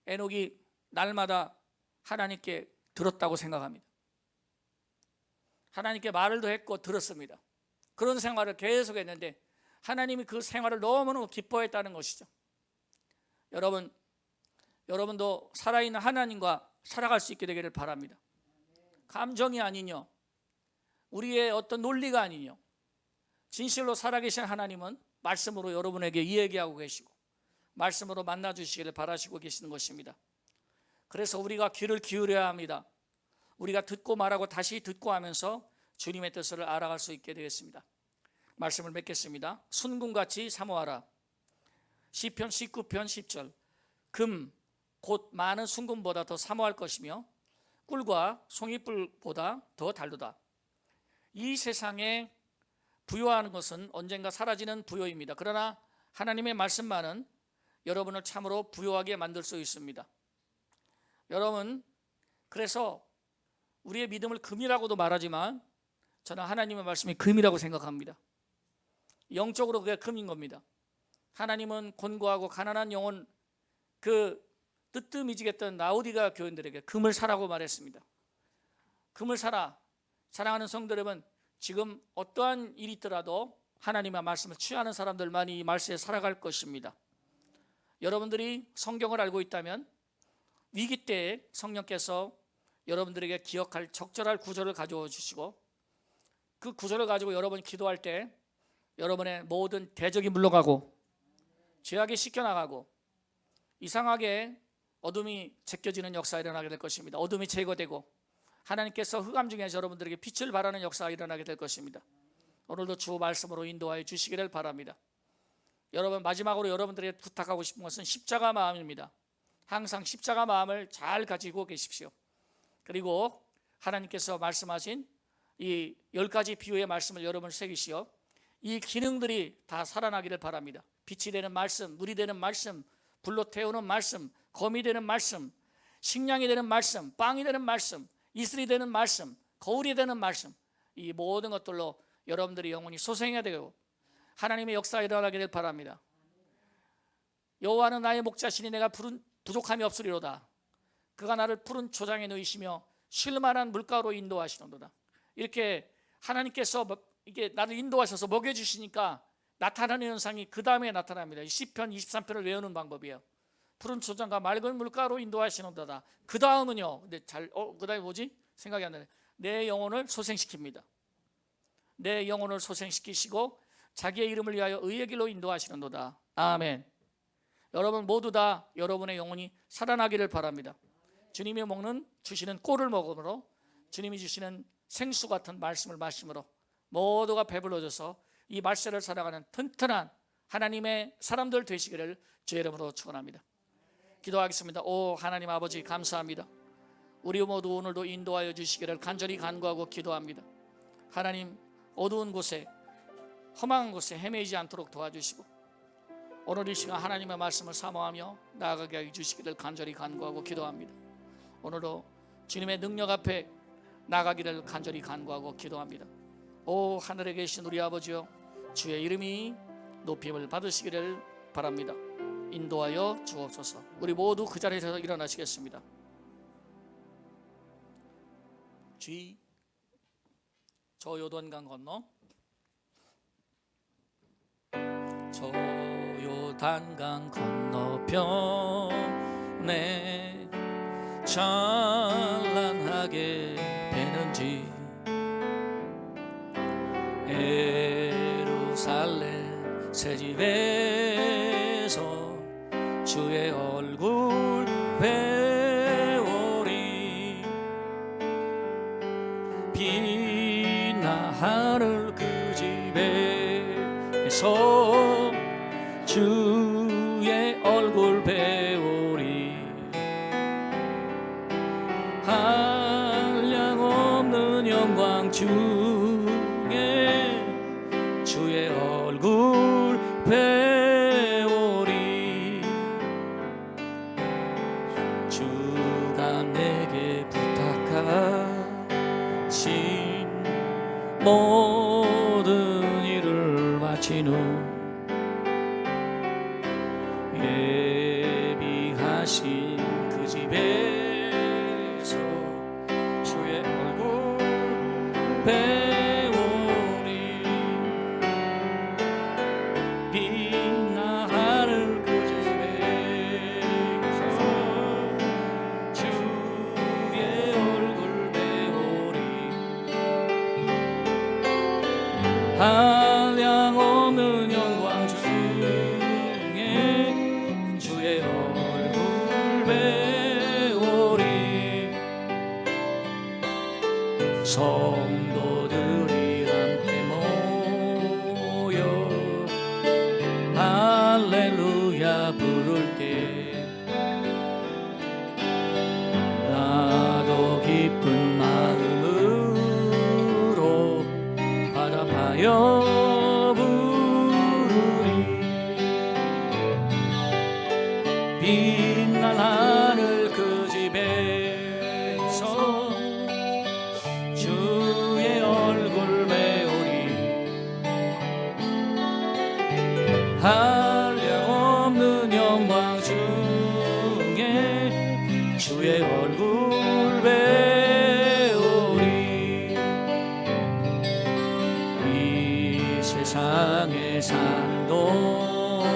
에녹이 날마다 하나님께 들었다고 생각합니다. 하나님께 말을도 했고 들었습니다. 그런 생활을 계속 했는데 하나님이 그 생활을 너무너무 기뻐했다는 것이죠. 여러분도 살아있는 하나님과 살아갈 수 있게 되기를 바랍니다. 감정이 아니뇨, 우리의 어떤 논리가 아니뇨, 진실로 살아계신 하나님은 말씀으로 여러분에게 이야기하고 계시고 말씀으로 만나주시기를 바라시고 계시는 것입니다. 그래서 우리가 귀를 기울여야 합니다. 우리가 듣고 말하고 다시 듣고 하면서 주님의 뜻을 알아갈 수 있게 되겠습니다. 말씀을 맺겠습니다. 순금같이 사모하라. 시편 19편 10절. 금 곧 많은 순금보다 더 사모할 것이며 꿀과 송이뿔보다 더 달도다. 이 세상에 부요하는 것은 언젠가 사라지는 부요입니다. 그러나 하나님의 말씀만은 여러분을 참으로 부요하게 만들 수 있습니다. 여러분, 그래서 우리의 믿음을 금이라고도 말하지만 저는 하나님의 말씀이 금이라고 생각합니다. 영적으로 그게 금인 겁니다. 하나님은 곤고하고 가난한 영혼, 그 뜨뜻미지겠던 라오디가 교인들에게 금을 사라고 말했습니다. 금을 사라. 사랑하는 성도 여러분, 지금 어떠한 일이 있더라도 하나님의 말씀을 취하는 사람들만이 이 말씀에 살아갈 것입니다. 여러분들이 성경을 알고 있다면 위기 때에 성령께서 여러분들에게 기억할 적절할 구절을 가져와 주시고, 그 구절을 가지고 여러분이 기도할 때 여러분의 모든 대적이 물러가고 죄악이 씻겨나가고 이상하게 어둠이 제껴지는 역사가 일어나게 될 것입니다. 어둠이 제거되고 하나님께서 흑암 중에서 여러분들에게 빛을 발하는 역사가 일어나게 될 것입니다. 오늘도 주 말씀으로 인도하여 주시기를 바랍니다. 여러분, 마지막으로 여러분들에게 부탁하고 싶은 것은 십자가 마음입니다. 항상 십자가 마음을 잘 가지고 계십시오. 그리고 하나님께서 말씀하신 이 10가지 비유의 말씀을 여러분 새기시어 이 기능들이 다 살아나기를 바랍니다. 빛이 되는 말씀, 물이 되는 말씀, 불로 태우는 말씀, 검이 되는 말씀, 식량이 되는 말씀, 빵이 되는 말씀, 이슬이 되는 말씀, 거울이 되는 말씀, 이 모든 것들로 여러분들의 영혼이 소생해야 되고 하나님의 역사가 일어나게 될 바랍니다. 여호와는 나의 목자시니 내가 부족함이 없으리로다. 그가 나를 푸른 초장에 누이시며 쉴만한 물가로 인도하시는도다. 이렇게 하나님께서 이게 나를 인도하셔서 먹여주시니까 나타나는 현상이 그 다음에 나타납니다. 시편 23편을 외우는 방법이에요. 푸른 초장과 맑은 물가로 인도하시는도다. 그 다음은요. 근데 그 다음에 뭐지? 생각이 안 나네. 내 영혼을 소생시킵니다. 내 영혼을 소생시키시고 자기의 이름을 위하여 의의 길로 인도하시는도다. 아멘. 여러분 모두 다 여러분의 영혼이 살아나기를 바랍니다. 주님이 주시는 꼴을 먹음으로, 주님이 주시는 생수 같은 말씀을 마심으로 모두가 배불러져서 이 말세를 살아가는 튼튼한 하나님의 사람들 되시기를 주의 이름으로 축원합니다. 기도하겠습니다. 오 하나님 아버지, 감사합니다. 우리 모두 오늘도 인도하여 주시기를 간절히 간구하고 기도합니다. 하나님, 어두운 곳에 험한 곳에 헤매지 않도록 도와주시고 오늘 이 시간 하나님의 말씀을 사모하며 나아가게 해주시기를 간절히 간구하고 기도합니다. 오늘도 주님의 능력 앞에 나가기를 간절히 간구하고 기도합니다. 오 하늘에 계신 우리 아버지여, 주의 이름이 높임을 받으시기를 바랍니다. 인도하여 주옵소서. 우리 모두 그 자리에서 일어나시겠습니다. 저 요단강 건너, 저 요단강 건너편에 찬란하게 배는지 예루살렘 새집에서 주의 얼굴 배우리. 빛나 하늘 그 집에서 주의 얼굴 배우리. 한량없는 영광 중에 주의 얼굴 배우리. 주가 내게 부탁하신 모든 일을 마친 후 예비하신 그 집에서 주의 얼굴 배우리. 빛나 하늘 그 집에서 주의 얼굴 배우리. 한량없는 영광 중에 주의 얼굴 배우리. 성도들이 함께 모여 할렐루야 부를 때 나도 기쁜 마음으로 화답하여 부르리. 빛난 하늘 그 집에서 주의 얼굴 배우리. 한량없는 영광 중에 주의 얼굴 배우리. 이 세상에 사는 동안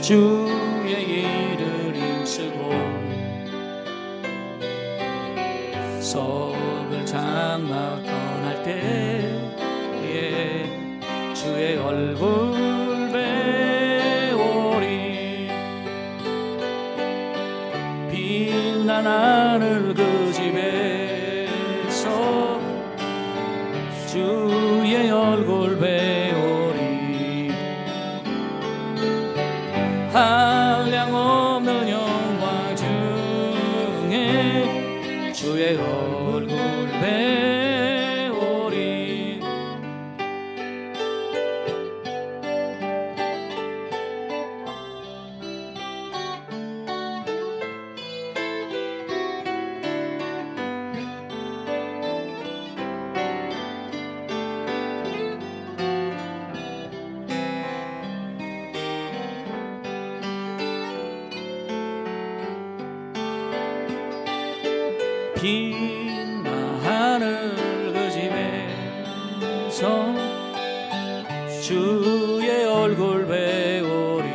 주의 일을 힘쓰고 썩을 장막 떠날 때에 주의 얼굴 배우리. 빛난 하늘 그 집에서 주의 얼굴 배우리. 한량없는 영광 중에 주의 얼굴 배우리. 빛나 하늘 그 집에서 주의 얼굴 배우리.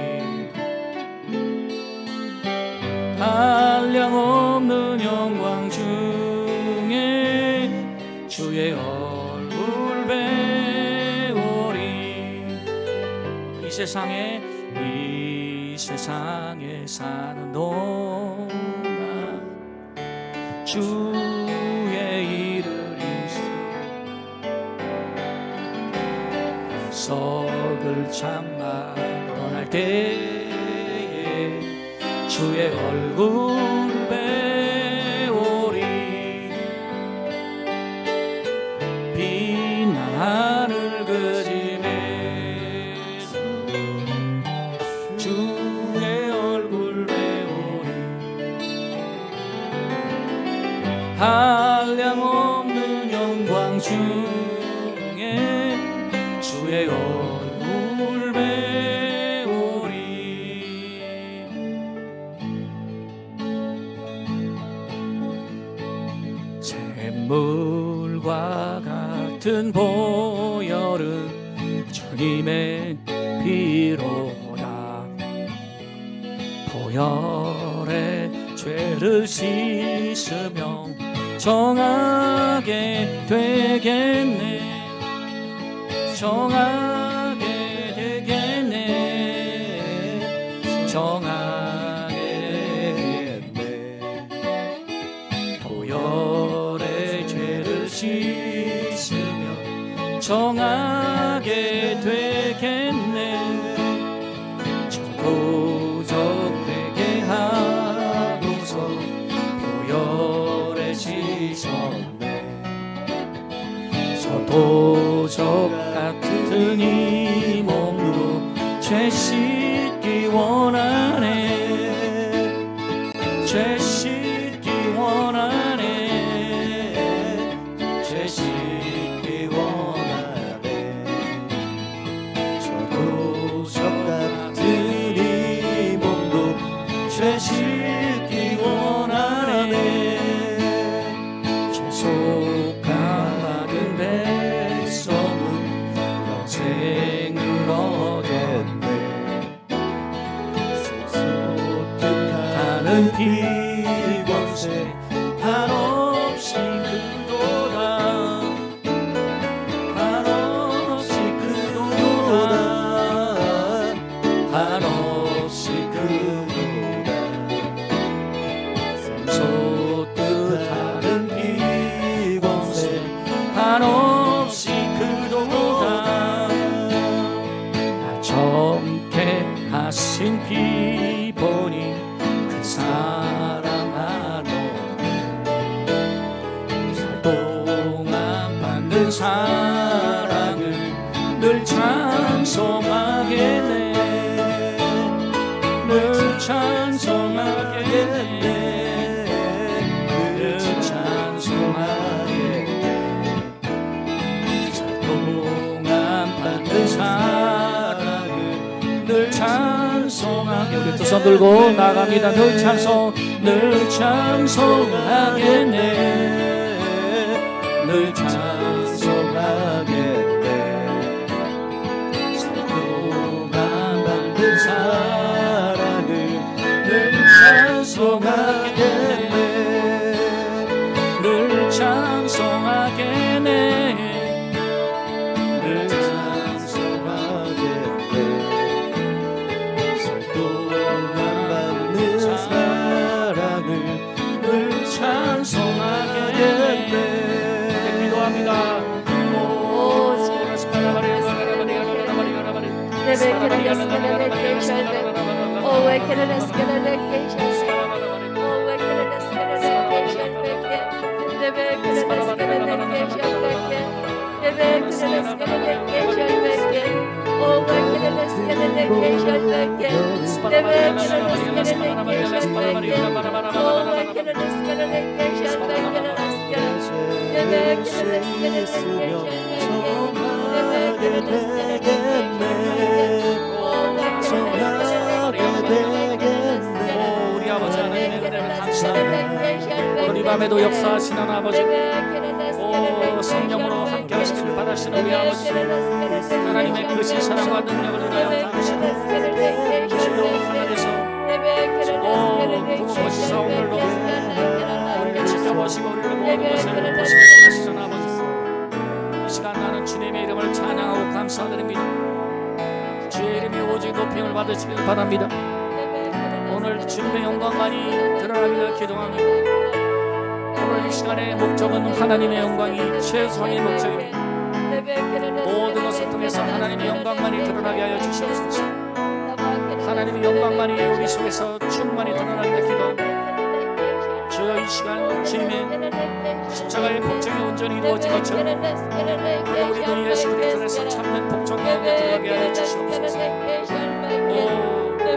한량없는 영광 중에 주의 얼굴 배우리. 이 세상에 사는 동안 주의 일을 힘쓰 썩을 장막 떠날 때에 주의 얼굴 배우리. 빛난 하늘 그 집에서 주의 얼굴 배우리. 한량없는 영광 중에 주의 얼굴 배우리. 샘물과 같은 보혈은 주님의 피로다. 보혈에 죄를 씻으면 정하게 되겠네. 정하게 되겠네. 정하게 되겠네. 보혈에 죄를 씻으면 정하게 되겠네. 저도적 회개하고서 보혈에 씻었네. 저도적 같은 이 몸으로 죄 씻기 원하네. 죄 씻기 원하네. 죄 씻기 원하네. 저도적 같은 이 몸도 죄 씻기 원하네. 죄속함받은 백성은 영생을 얻었네. 동안 받는 사랑을 늘 찬송하겠네. 늘 찬송하겠네. 늘 찬송하겠네. 동안 받는 사랑을 늘 찬송하게. 우리 두 손 들고 나갑니다. 늘 찬송하겠네. 늘 찬송하겠네. 동안 받는 사랑을 늘 찬송하겠네. 늘 찬송하겠네. 늘 찬송하겠네. 동안 받는 사랑을 늘 찬송하겠네. 기도합니다. 우리 아버지 하나님의 은혜를 감사합니다. 오늘 이 밤에도 역사하시는 아버지, 오 성령으로 함께 하시기를 바라시는 우리 아버지, 하나님의 크신 사랑과 능력을 인하여 감사합니다. 주여 하늘에서 부모 보시사 오늘도 우리를 지켜보시고 우리를 모든 것을 보시고 하시는 아버지, 이 시간 나는 주님의 이름을 찬양하고 감사드립니다. 주의 이름이 오직 높임을 받으시길 바랍니다. 오늘 주님의 영광만이 드러나기를 기도합니다. 오늘 이 시간의 목적은 하나님의 영광이 최소한의 목적입니다. 모든 것을 통해서 하나님의 영광만이 드러나게 하여 주시옵소서. 하나님의 영광만이 우리 속에서 충만히 드러나기를 기도합니다. 주여 이 시간 주님의 십자가의 복종이 온전히 이루어진 것처럼 우리도 예수 그리스도에서 참된 복종 가운데 들어가게 하여 주시옵소서. 오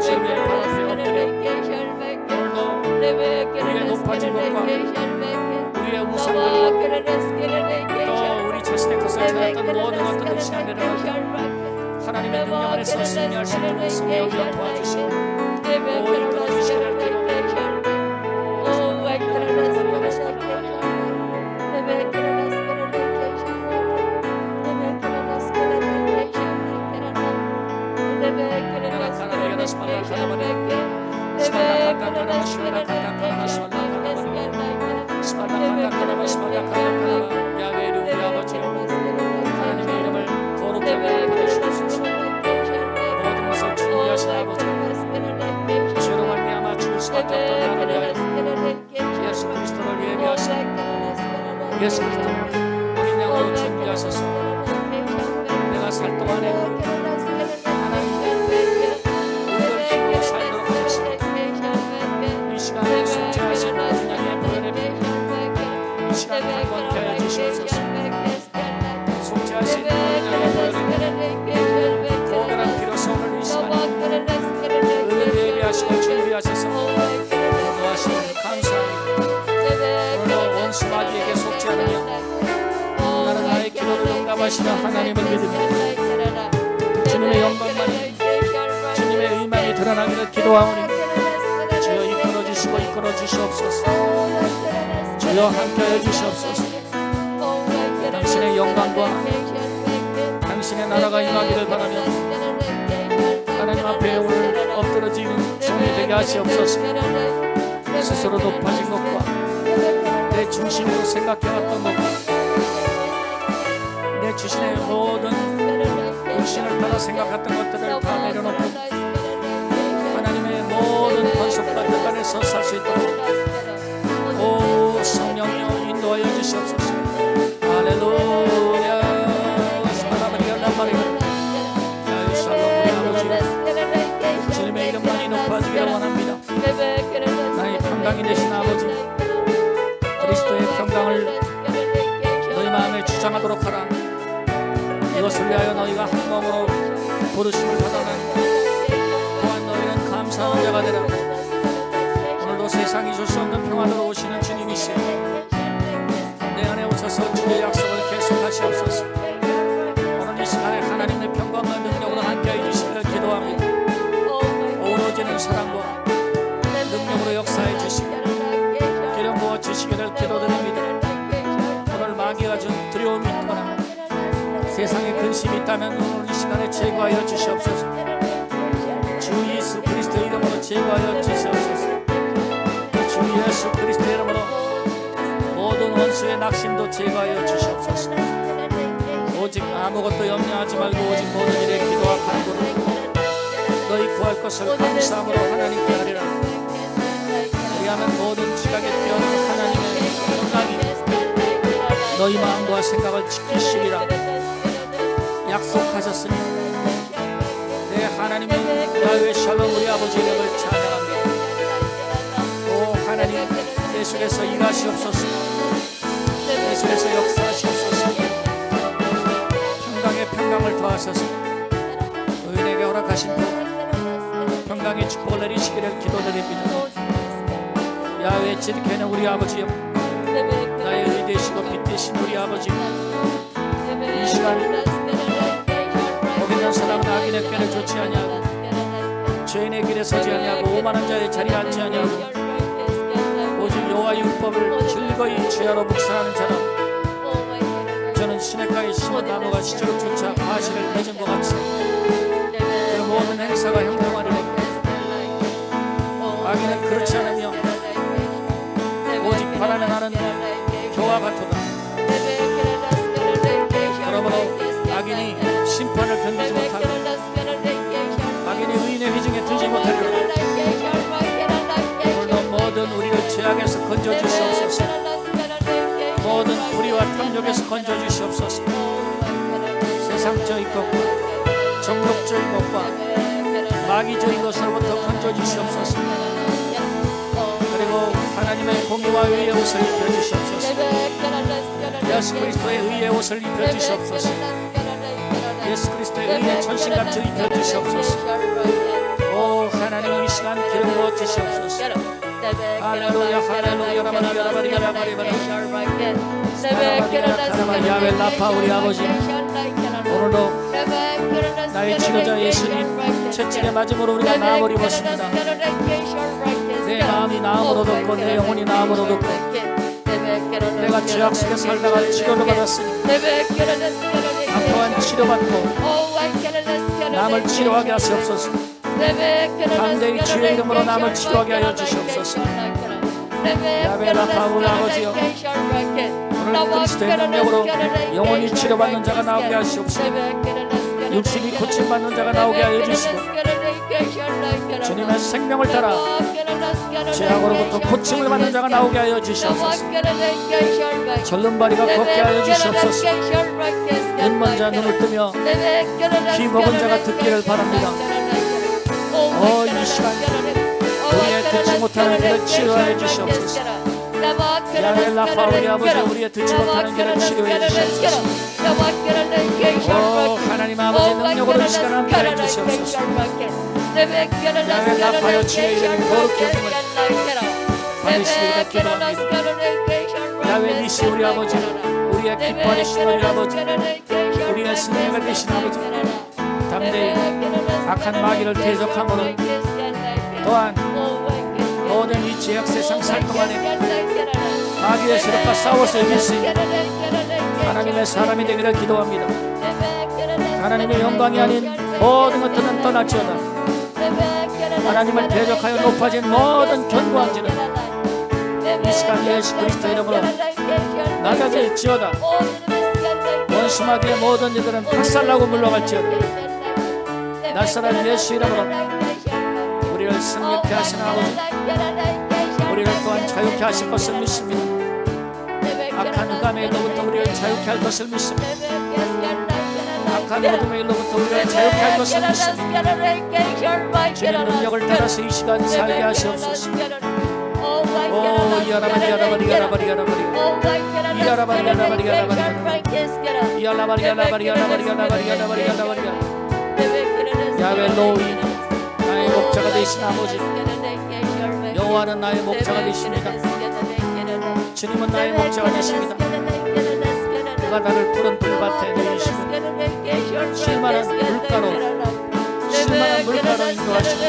주님의 발 앞에 엎드려 오늘도 우리의 높아진 것과 우리의 우상들과 또 우리 자신의 것을 찾았던 모든 것들을 이 시간 내려놓고 하나님의 능력 안에서 승리할 수 있도록 성령이여 도와주시고 오 이끌어 주시기를 기도합니다. 야외의 우리 아버지 하나님의 이름을 거룩하게 받으시옵소서. 모든 것을 준비하신 아버지, 주로 말미암아 죽을 수밖에 없던 나를 위하여 예수 그리스도를 예비하시고 예수 그리스도를 어린 양으로 준비하셔서 내가 살 동안에 하나님의 우리를 살도록 하시고 이 시간에 속죄하신 어린 양의 보혈의 이 시간에 강건케 하여 주시옵소서. 속죄하신 어린 양의 보혈의 고결한 피로서 오늘 이 시간에 의를 예비하시고 준비하셔서 도와주시니 감사합니다. 오늘도 원수 마귀에게 속죄하느냐 나는 나의 기도를 응답하시는 하나님을 믿으며 주님의 영광만이 주님의 의만이 드러나기를 기도하오니 주여 이끌어주시고 이끌어주시옵소서. 주여 함께하여 주시옵소서. 당신의 영광과 당신의 나라가 임하기를 바라며 하나님 앞에 오늘 엎드러지는 종이 되게 하시옵소서. 스스로 높아진 것과 내 중심으로 생각해왔던 것과 내 주신의 모든 육신을 따라 생각했던 것들을 다 내려놓고 하나님의 모든 번속과 뜻 안에서 살 수 있도록 오 성령이여 인도하여 주시옵소서. 할렐루야. 주님의 이름만이 높아지기를 원합니다. 나의 평강이 되신 아버지, 그리스도의 평강을 무장하도록 하라. 이것을 위하여 너희가 한 몸으로 부르심을 받아나니 또한 너희는 감사하는 자가 되라. 오늘도 세상이 줄 수 없는 평안으로 오시는 주님이시여, 내 안에 오셔서 주의 약속을 계속하시옵소서. 오늘 이 시간에 하나님의 평강과 능력으로 함께해 주시기를 기도합니다. 오로지는 사랑과 능력으로 역사해 주시고 기름 부어 주시기를 기도드립니다. 오늘 마귀가 준 두려움이 있거나 세상에 근심이 있다면 오늘 이 시간에 제거하여 주시옵소서. 주 예수 그리스도의 이름으로 제거하여 주시옵소서. 주 예수 그리스도의 이름으로 모든 원수의 낙심도 제거하여 주시옵소서. 오직 아무것도 염려하지 말고 오직 모든 일에 기도와 간구로 너희 구할 것을 감사함으로 하나님께 하리라. 그리하면 모든 지각에 뛰어난 하나님의 평강이 너희 마음과 생각을 지키시리라 약속하셨으니 내 하나님의 야훼 샬롬 우리 아버지 이름을 찬양합니다. 오 하나님, 예수께서 일하시옵소서. 예수께서 역사하시옵소서. 평강의 평강을 더하셔서 의인에게 허락하신 평강의 축복을 내리시기를 기도드립니다. 야훼 지드케는 우리 아버지여, 나의 의 되시고 빛 되신 우리 아버지, 이 시간 복 있는 사람은 악인의 꾀를 좇지 아니하고 죄인의 길에 서지 아니하고 오만한 자의 자리에 앉지 아니하고 오직 여호와의 율법을 즐거이 죄하러 묵상하는 자라. 저는 시냇가에 심은 나무가 시처럼 쫓아 과실을 맺은 것 같이 그 모든 행사가 형통하리라. 악인은 그렇지 않으며 오직 바라는 하는 교와 같도다. 그러므로 악인이 심판을 견디지 못하고 악인이 의인의 회중에 들지 못하리라. 오늘도 모든 우리를 죄악에서 건져주시옵소서. 모든 불의와 탐욕에서 건져주시옵소서. 세상적인 것과 정욕적인 것과 마귀적인 것으로부터 건져주시옵소서. 그리고 하나님의 공의와 의의 옷을 입혀주시옵소서. 예수 그리스도의 의의 옷을 입혀주시옵소서. 예수 그리스도의 의의 전신갑주를 입혀주시옵소서. 오 하나님, 이 시간 기름 부어 주시옵소서. 할렐루야 할렐루야 라바리바리바리바리바리 야훼 라파 우리 아버지, 오늘도 나의 치료자 예수님 채찍에 맞음으로 우리가 나음을 입었습니다. 내 마음이 나음으로 돋고 내 영혼이 나음으로 돋고 내가 죄악 속에 살다가 치료를 받았으니 또한 치료받고 남을 치료하게 하시옵소서. 담대히 주의 이름으로 남을 치료하게 하여 주시옵소서. 야훼 라파 우리 아버지여, 오늘 그리스도의 능력으로 영혼이 치료받는 자가 나오게 하시옵소서. 육신이 고침받는 자가 나오게 하여 주시고 주님의 생명을 따라 죄악으로부터 고침을 받는 자가 나오게 하여 주시옵소서. 절름발이가 걷게 하여 주시옵소서. 눈먼 자 눈을 뜨며 귀 먹은 자가 듣기를 바랍니다. 이 시간 우리의 듣지 못하는 길을 치료하여 주시옵소서. 야훼 라파 우리 아버지, 우리의 듣지 못하는 길을 치료해 주시옵소서. 오 하나님 아버지, 능력으로 이 시간 함께해 주시옵소서. 야훼 라파여 주의 이름이 거룩히 여김을 받으시기를 기도합니다. 야훼 니시 우리 아버지, 우리의 기뻐하시는 우리 아버지, 우리의 승리가 되신 아버지, 담대히 악한 마귀를 대적함으로 또한 모든 이 죄악 세상 살 동안에 마귀의 세력과 싸워서 이길 수 있는 하나님의 사람이 되기를 기도합니다. 하나님의 영광이 아닌 모든 것들은 떠날지어다. 하나님을 대적하여 높아진 모든 견고한 지는 이 시간 예수 그리스도 이름으로 낮아질지어다. 원수 마귀의 모든 이들은 박살나고 물러갈지어다. 날선한 예수 이름으로 우리를 승리케 하신 아버지, 우리를 또한 자유케 하실 것을 믿습니다. 악한 흑암의 일로부터 우리를 자유케 할 것을 믿습니다. 악한 어둠의 일로부터 우리를 자유케 할 것을 믿습니다. 주님 능력을 따라서 이 시간 살게 하시옵소서. 오 야라바리 야라바리 야라바리 야라바리 야외 로이 나의 목자가 되신 아버지, 여호와는 나의 목자가 되십니다. 주님은 나의 목자가 되십니다. 그가 나를 푸른 들밭에 누이시고 쉴만한 물가로 인도하시고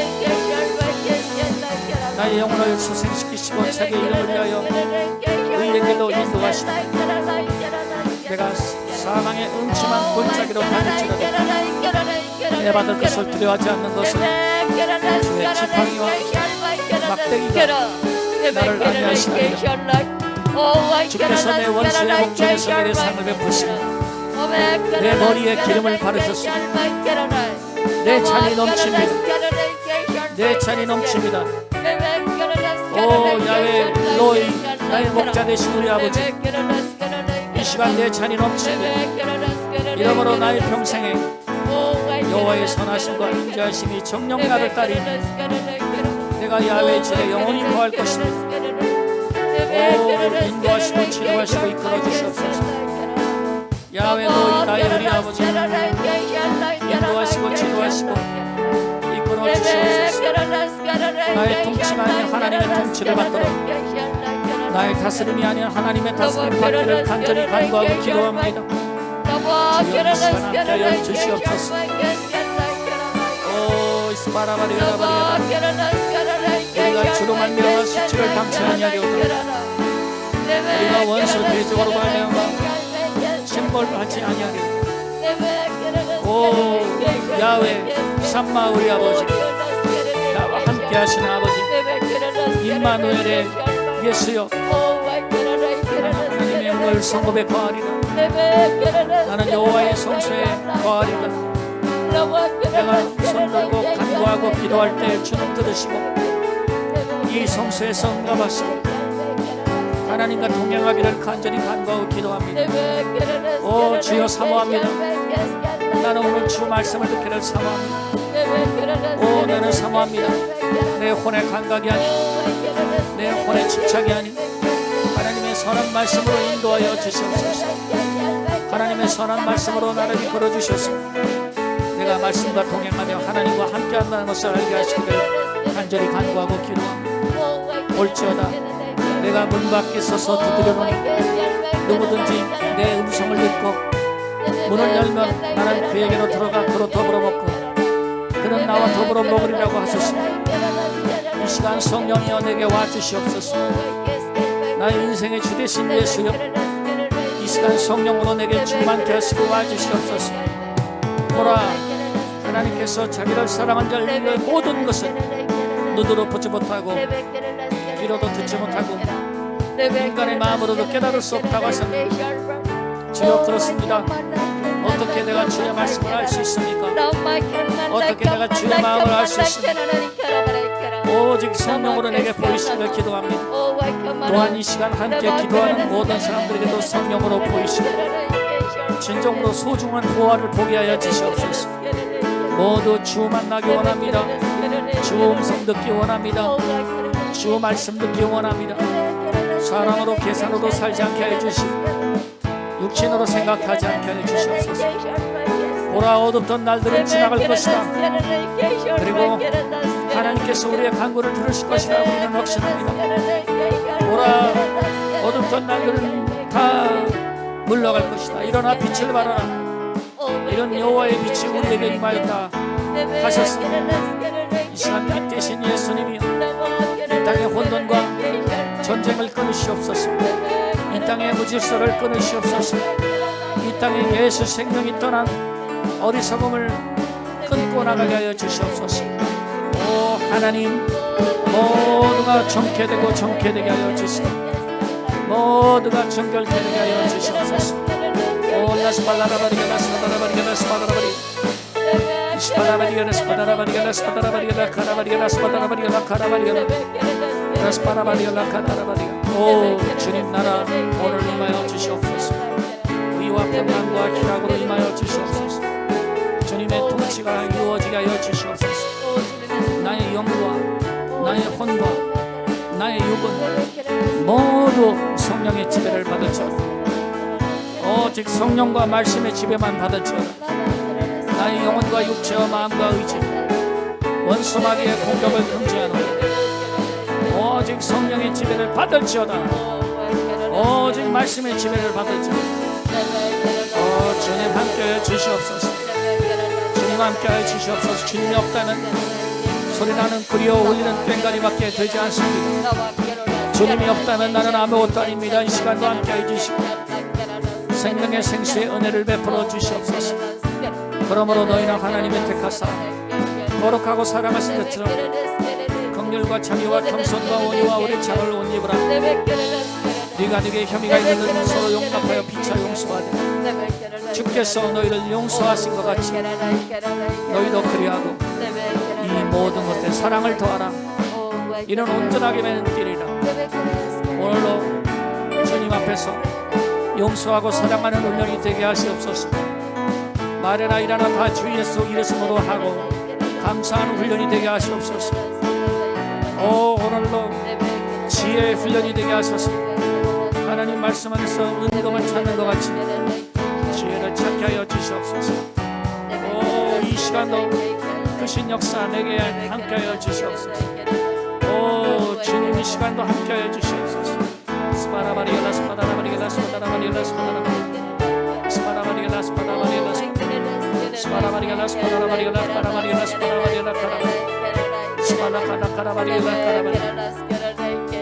나의 영혼을 소생시키시고 자기 이름을 위하여 의의 길로 인도하시고 내가 사망의 음침한 골짜기로 다닐지라도 내 받을 것을 두려워하지 않는 것은 주의 지팡이와 막대기가 나를 안위하시나이다. 주께서 내 원수의 목전에서 내게 상을 베푸시고 내 머리에 기름을 바르셨으니 내 잔이 넘칩니다. 내 잔이 넘칩니다. 오 야외 로이 나의 목자 되신 우리 아버지, 이 시간 내 잔이 넘칩니다. 이러므로 나의 평생에 여호와의 선하심과 인자하심이 정녕 나를 따르니 내가 야외의 집에 영원히 거할 것입니다. 오 인도하시고 치료하시고 이끌어 주시옵소서. 야외 로이 나의 우리 아버지, 인도하시고 치료하시고 이끌어 주시옵소서. 나의 통치가 아닌 하나님의 통치를 받도록, 나의 다스림이 아닌 하나님의 다스림 받기를 간절히 간구하고 기도합니다. 주여 이 시간 함께하여 주시옵소서. 오 스바라바리가라바리가 우리가 주로 말미암아 수치를 당치 아니하려다. 우리가 원수 대적으로 말미암아 심벌받지 아니하려다. 오 야외 삼마 우리 아버지, 나와 함께 하시는 아버지 임마누엘의 예수여, 하나님의 영을 성읍에 거하리라. 나는 여호와의 성소에 거하리라. 내가 손들고 간구하고 기도할 때 주는 들으시고 이 성소에서 응답하시고 하나님과 동행하기를 간절히 간구하고 기도합니다. 오 주여 사모합니다. 나는 오늘 주 말씀을 듣기를 사모합니다. 오 나는 사모합니다. 내 혼의 감각이 아닌, 내 혼의 집착이 아닌 하나님의 선한 말씀으로 인도하여 주시옵소서. 하나님의 선한 말씀으로 나를 이끌어 주셔서 내가 말씀과 동행하며 하나님과 함께한다는 것을 알게 하시기를 간절히 간구하고 기도합니다. 올지어다 내가 문 밖에 서서 두드려노니 누구든지 내 음성을 듣고 문을 열면 나는 그에게로 들어가 그로 더불어 먹고 그는 나와 더불어 먹으리라고 하소서. 이 시간 성령이여 내게 와주시옵소서. 나의 인생의 주 되신 예수여, 이 시간 성령으로 내게 충만케 하시고 와주시옵소서. 보라 하나님께서 자기를 사랑한 자의 모든 것을 눈으로 보지 못하고 귀로도 듣지 못하고 인간의 마음으로도 깨달을 수 없다고 하셨습니다. 주여 그렇습니다. 어떻게 내가 주의 말씀을 알 수 있습니까? 어떻게 내가 주의 마음을 알 수 있습니까? 오직 성령으로 내게 보이시기를 기도합니다. 또한 이 시간 함께 기도하는 모든 사람들에게도 성령으로 보이시고 진정으로 소중한 보화를 보게 하여 주시옵소서. 모두 주 만나기 원합니다. 주 음성 듣기 원합니다. 주 말씀 듣기 원합니다. 사랑으로 계산으로 살지 않게 해주시고 육신으로 생각하지 않게 해주시옵소서. 보라 어둡던 날들은 지나갈 것이다. 그리고 하나님께서 우리의 간구를 들으실 것이라 우리는 확신합니다. 보라 어둡던 날들은 다 물러갈 것이다. 일어나 빛을 발하라. 이런 여호와의 빛이 우리에게 임하였다 하셨습니다. 이 시간 빛 대신 예수님이여, 이 땅의 혼돈과 전쟁을 끊으시옵소서. 이 땅의 무질서를 끊으시옵소서. 이 땅에 예수 생명이 떠난 어리석음을 끊고 나가게 하여 주시옵소서. 오 하나님, 모두가 정케되고 정케되게 하여 주시고 모두가 정결되게 하여 주시옵소서. 오 라스팔라라바리가 라스파다라바리가 라스파다라바리 이스파다라바리가 라스파다라바리가 라스파다라바리가 라카라바리가 라스파다라바리가 라카라바리가 라스파다라바리가 라카라바리가. 오 주님 나라 오늘 임하여 주시옵소서. 의와 평강과 희락으로 임하여 주시옵소서. 주님의 통치가 이루어지게 하여 주시옵소서. 나의 영과 나의 혼과 나의 육은 모두 성령의 지배를 받을지어다. 오직 성령과 말씀의 지배만 받을지어다. 나의 영혼과 육체와 마음과 의지 원수 마귀의 공격을 금지하노라. 오직 성령의 지배를 받을지어다. 오직 말씀의 지배를 받을지어다. 주님 함께하여 주시옵소서. 주님 함께하여 주시옵소서. 주님이 없다면 소리나는 그리워 울리는 꽹과리밖에 되지 않습니다. 주님이 없다면 나는 아무것도 아닙니다. 이 시간도 함께하여 주시고 생명의 생수의 은혜를 베풀어 주시옵소서. 그러므로 너희는 하나님의 택하사 거룩하고 사랑하신 것처럼 긍휼과 자비와 겸손과 온유와 우리 창을 옷 입으라. 네가 네게 혐의가 있는 서로 용납하여 피차 용서하되 주께서 너희를 용서하신 것 같이 너희도 그리하고 이 모든 것에 사랑을 더하라. 이는 온전하게 맺는 띠리라. 오늘도 주님 앞에서 용서하고 사랑하는 운명이 되게 하시옵소서. 말이나 일하나 다 주 예수 이름으로 하고 감사하는 훈련이 되게 하시옵소서. 오늘도 지혜의 훈련이 되게 하소서. 하나님 말씀 안에서 은금을 찾는 것 같이 지혜를 찾게 하여 주시옵소서. 이 시간도 크신 역사 내게 함께 하여 주시옵소서. 주님 이 시간도 함께 하여 주시옵소서. 스파라바리엘라 스파다라바리엘라 스파다라바리엘라 스파다라바리엘라 스파라바리엘라 스파다라바리엘라 스파라바리엘라 스파다라바리엘라 카라바리엘라 스파다라바리엘라 카라바리엘라 스파라카라카라바리엘라 카라바리엘라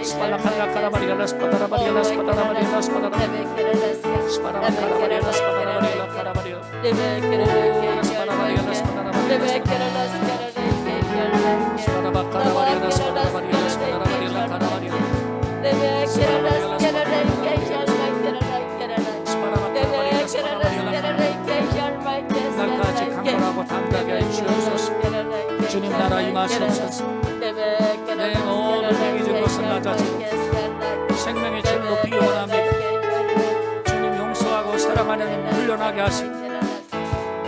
스파라카라카라바리엘라 스파다라바리엘라 스파다라바리엘라 스파다라바리엘라 스파라카라바리엘라 스파다라바리엘라 카라바리엘라 스파라바리엘라 스파다라바리엘라 스파라바카라바리엘라 스파다라바리엘라 스파다라바리엘라 카라바리엘라 날까지 강건하고 담대하게 해주시옵소서. 주님 나라 임하시옵소서. 내 모든 이기질 것은 낮아지고 생명의 질 높이기 원합니다. 주님 용서하고 사랑하는 훈련하게 하시고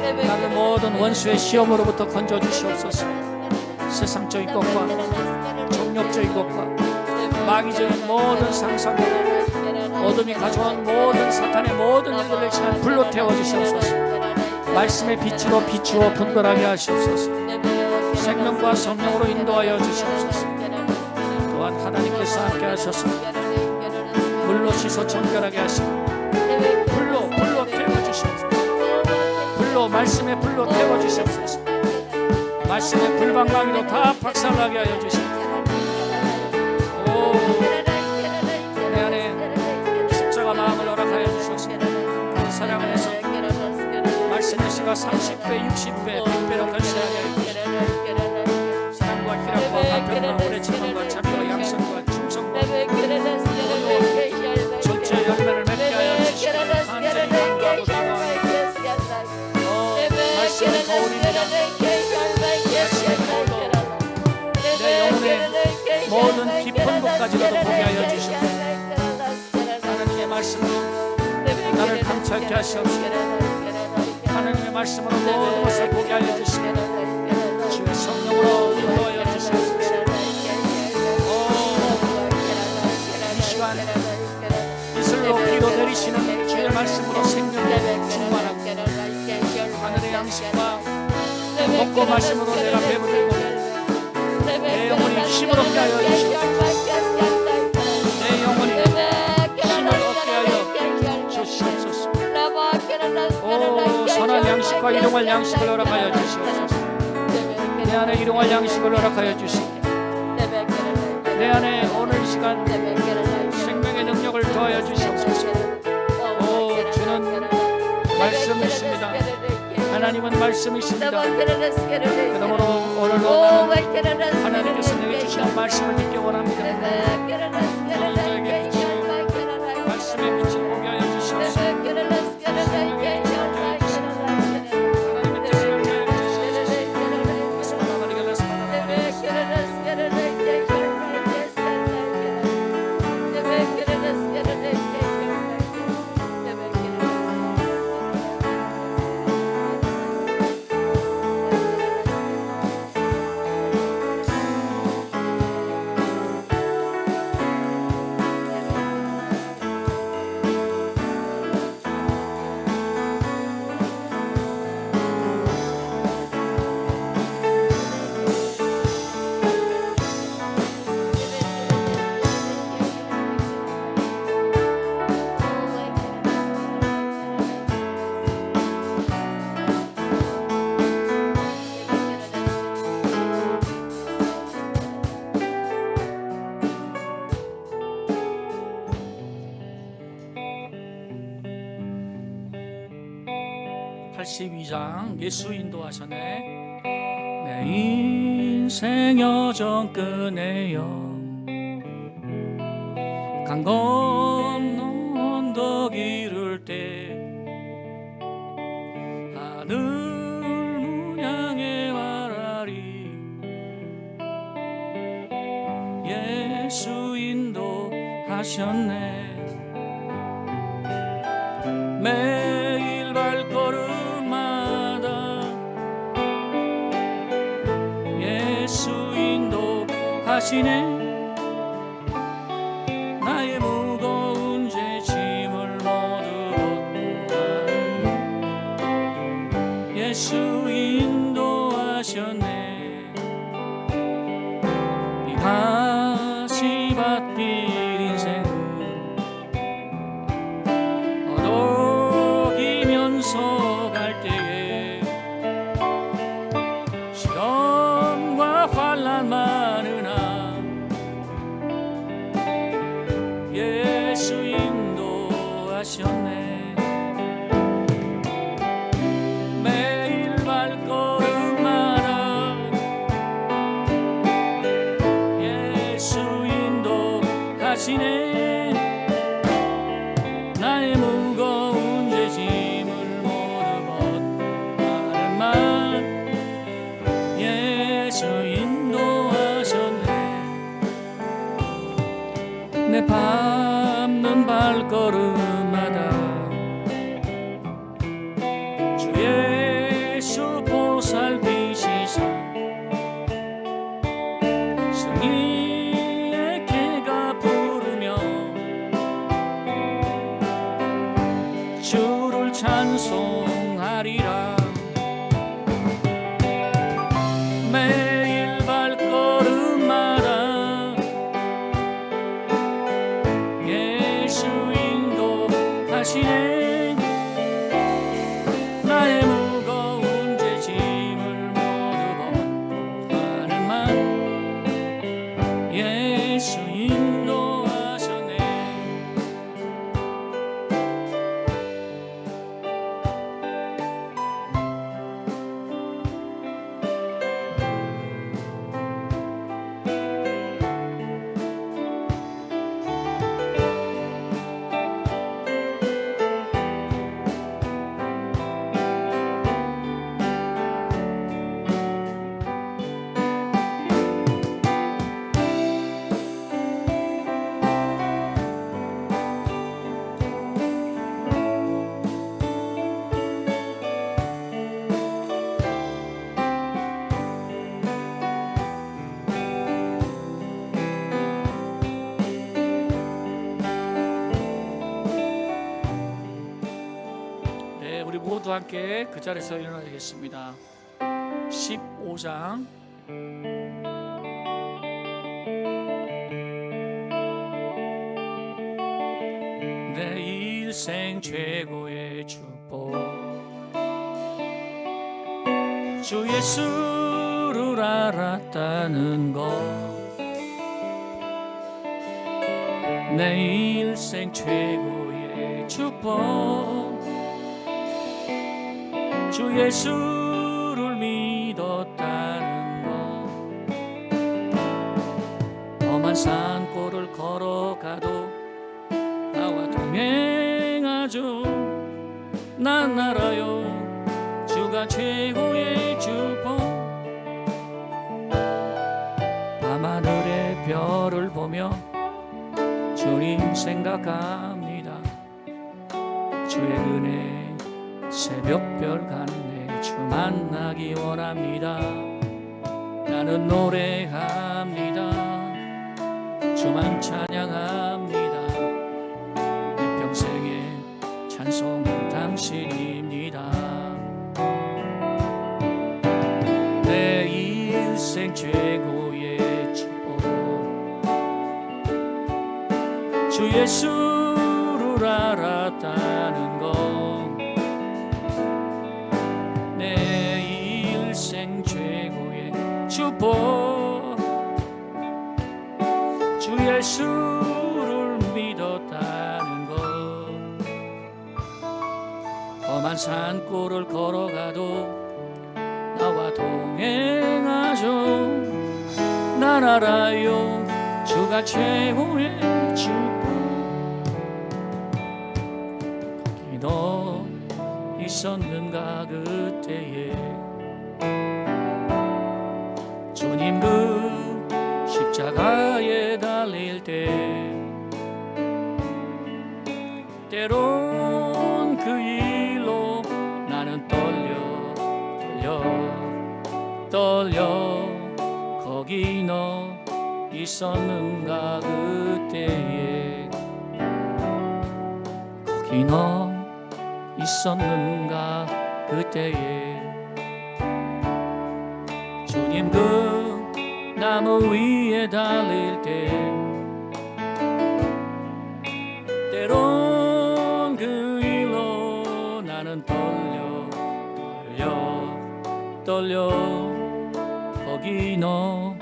나는 모든 원수의 시험으로부터 건져주시옵소서. 세상적인 것과 정욕적인 것과 마귀적인 모든 상상과 어둠이 가져온 모든 사탄의 모든 일들을 시간 불로 태워주시옵소서. 말씀의 빛으로 비추어 분별하게 하시옵소서. 생명과 성령으로 인도하여 주시옵소서. 또한 하나님께서 함께 하셔서 물로 씻어 정결하게 하시고 불로 태워주시옵소서. 불로 말씀의 불로 태워주시옵소서. 말씀의 불방망이로 다 박살나게 하여 주시옵소서. 내 안에 십자가 마음을 허락하여 주셔서 사랑 안에서 말씀의 씨가 30배, 60배, 100배로 결실하게 하여 주시옵소서. 사랑과 희락과 화평과 오래 참음과 자비와 양선과 충성과 전체 열매를 맺게 하여 주시옵소서. 간절히 간구하고 기도합니다. 말씀의 거울입니다. 말씀의 거울로 내 영혼의 모든 깊은 곳까지라도 보게 하여 주시옵소서. 하나님의 말씀으로 나를 감찰케 하시옵소서. 하나님의 말씀으로 모든 것을 보게 하여 주시옵소서. 주의 성령으로 인도하여 주시옵소서. 이 시간 이슬로 비로 내리시는 주의 말씀으로 생명을 충만하고 하늘의 양식과 먹고 마심으로 내가 배부르고 내 영혼이 힘을 얻게 하여 주시옵소서. 내 영혼이 힘을 얻게 하여 주시옵소서. 선한 양식과 일용할 양식을 허락하여 주시옵소서. 내 안에 일용할 양식을 허락하여 주시옵소서. 내 안에 오늘 시간 생명의 능력을 더하여 주시옵소서. 주는 말씀이십니다. 하나님은 말씀이십니다. 그러므로 오늘도 나는 하나님께서 내게 주시는 말씀을 믿기 원합니다. 오늘 저에게 주시는 말씀의 빛을 보게 하여 주시옵소서. 82장 예수 인도하셨네. 내 인생 여정 끝내요 강 건너 언덕 이룰 때 하늘 문양에 말하리 예수 인도하셨네. 매일 발걸음마다 예수 인도하시네. 나의 무거운 죄 짐을 모두 벗고 예수 인도하셨네. 이 가시밭길 인생 어덕이면서 갈 때에 시험과 환난 많으나 예수 인도하셨네. 매일 발걸음마다 예수 인도하시네. 나의 무거운 죄 짐을 모두 벗고 하는 말 예수 인도하셨네. 내 밟는 발걸음마다 주 예수 보살피시사 승리의 개가 부르며 주를 찬송하리라. 매일 발걸음마다 예수 인도하시네. 나의 무거운 죄 짐을 모두 벗고 하는 말 예수 인도하셨네. 네, 우리 모두 함께 그 자리에서 일어나겠습니다. 15장 내 일생 최고의 축복 주 예수를 알았다는 것 내 일생 최고의 축복 주 예수를 믿었다는 것 험한 산골을 걸어가도 나와 동행하죠. 난 알아요 주가 최고의 축복 밤하늘의 별을 보며 주님 생각합니다. 주의 은혜 새벽별 같네 주 만나기 원합니다. 나는 노래합니다. 주만 찬양합니다. 내 평생의 찬송은 당신입니다. 내 일생 최고의 축복 주 예수를 알았다는 것 내 일생 최고의 축복 주 예수를 믿었다는 것 험한 산골을 걸어가도 나와 동행하죠. 난 알아요, 주가 최고의 축복. 거기 너 있었는가 그때에. 주님 그 십자가에 달릴 때 때론 그 일로 나는 떨려 거기 너 있었는가 그때에. 거기 너 있었는가 그때에. 주님 그 나무 위에 달릴 때 때론 그 일로 나는 떨려 거기 너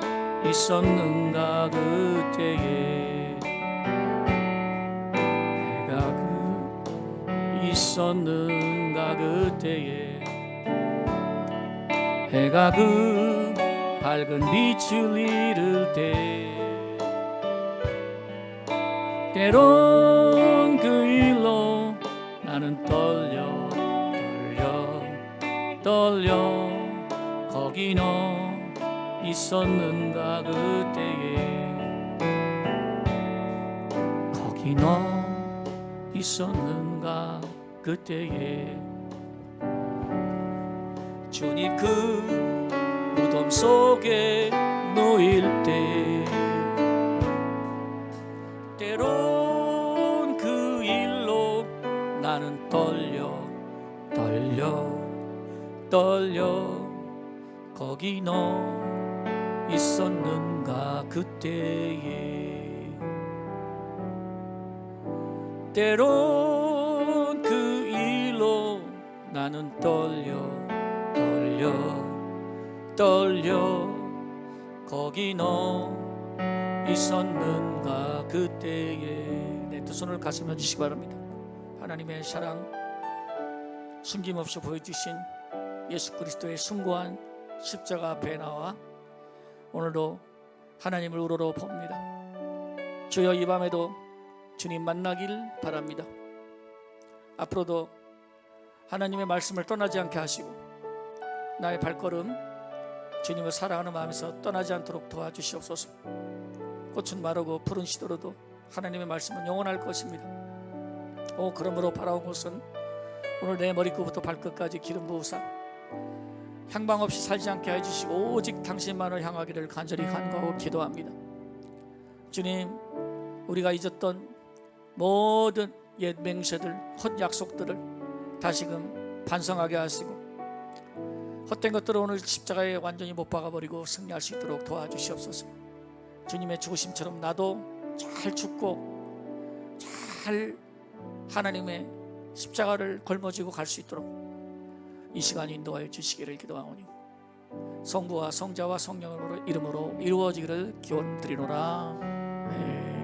있었는가 그때에. 내가 있었는가 그때에. 해가 그 밝은 빛을 잃을 때 때론 그 일로 나는 떨려 거기 너 있었는가 그때에. 거기 너 있었는가 그때에. 주님 그 무덤 속에 놓일 때 때론 그 일로 나는 떨려 거기 너 있었는가 그때에. 때론 그 일로 나는 떨려 거기 너 있었는가 그때에. 내 두 손을 가슴에 주시기 바랍니다. 하나님의 사랑 숨김없이 보여주신 예수 그리스도의 숭고한 십자가 앞에 나와 오늘도 하나님을 우러러 봅니다. 주여, 이 밤에도 주님 만나길 바랍니다. 앞으로도 하나님의 말씀을 떠나지 않게 하시고 나의 발걸음 주님을 사랑하는 마음에서 떠나지 않도록 도와주시옵소서. 꽃은 마르고 푸른 시들어도 하나님의 말씀은 영원할 것입니다. 그러므로 바라온 것은 오늘 내 머리끝부터 발끝까지 기름 부으사 향방 없이 살지 않게 해주시고 오직 당신만을 향하기를 간절히 간구하고 기도합니다. 주님, 우리가 잊었던 모든 옛 맹세들, 헛 약속들을 다시금 반성하게 하시고 헛된 것들을 오늘 십자가에 완전히 못 박아버리고 승리할 수 있도록 도와주시옵소서. 주님의 죽으심처럼 나도 잘 죽고 잘 하나님의 십자가를 걸머쥐고 갈 수 있도록 이 시간 인도하여 주시기를 기도하오니 성부와 성자와 성령의 이름으로 이루어지기를 기원드리노라. 네.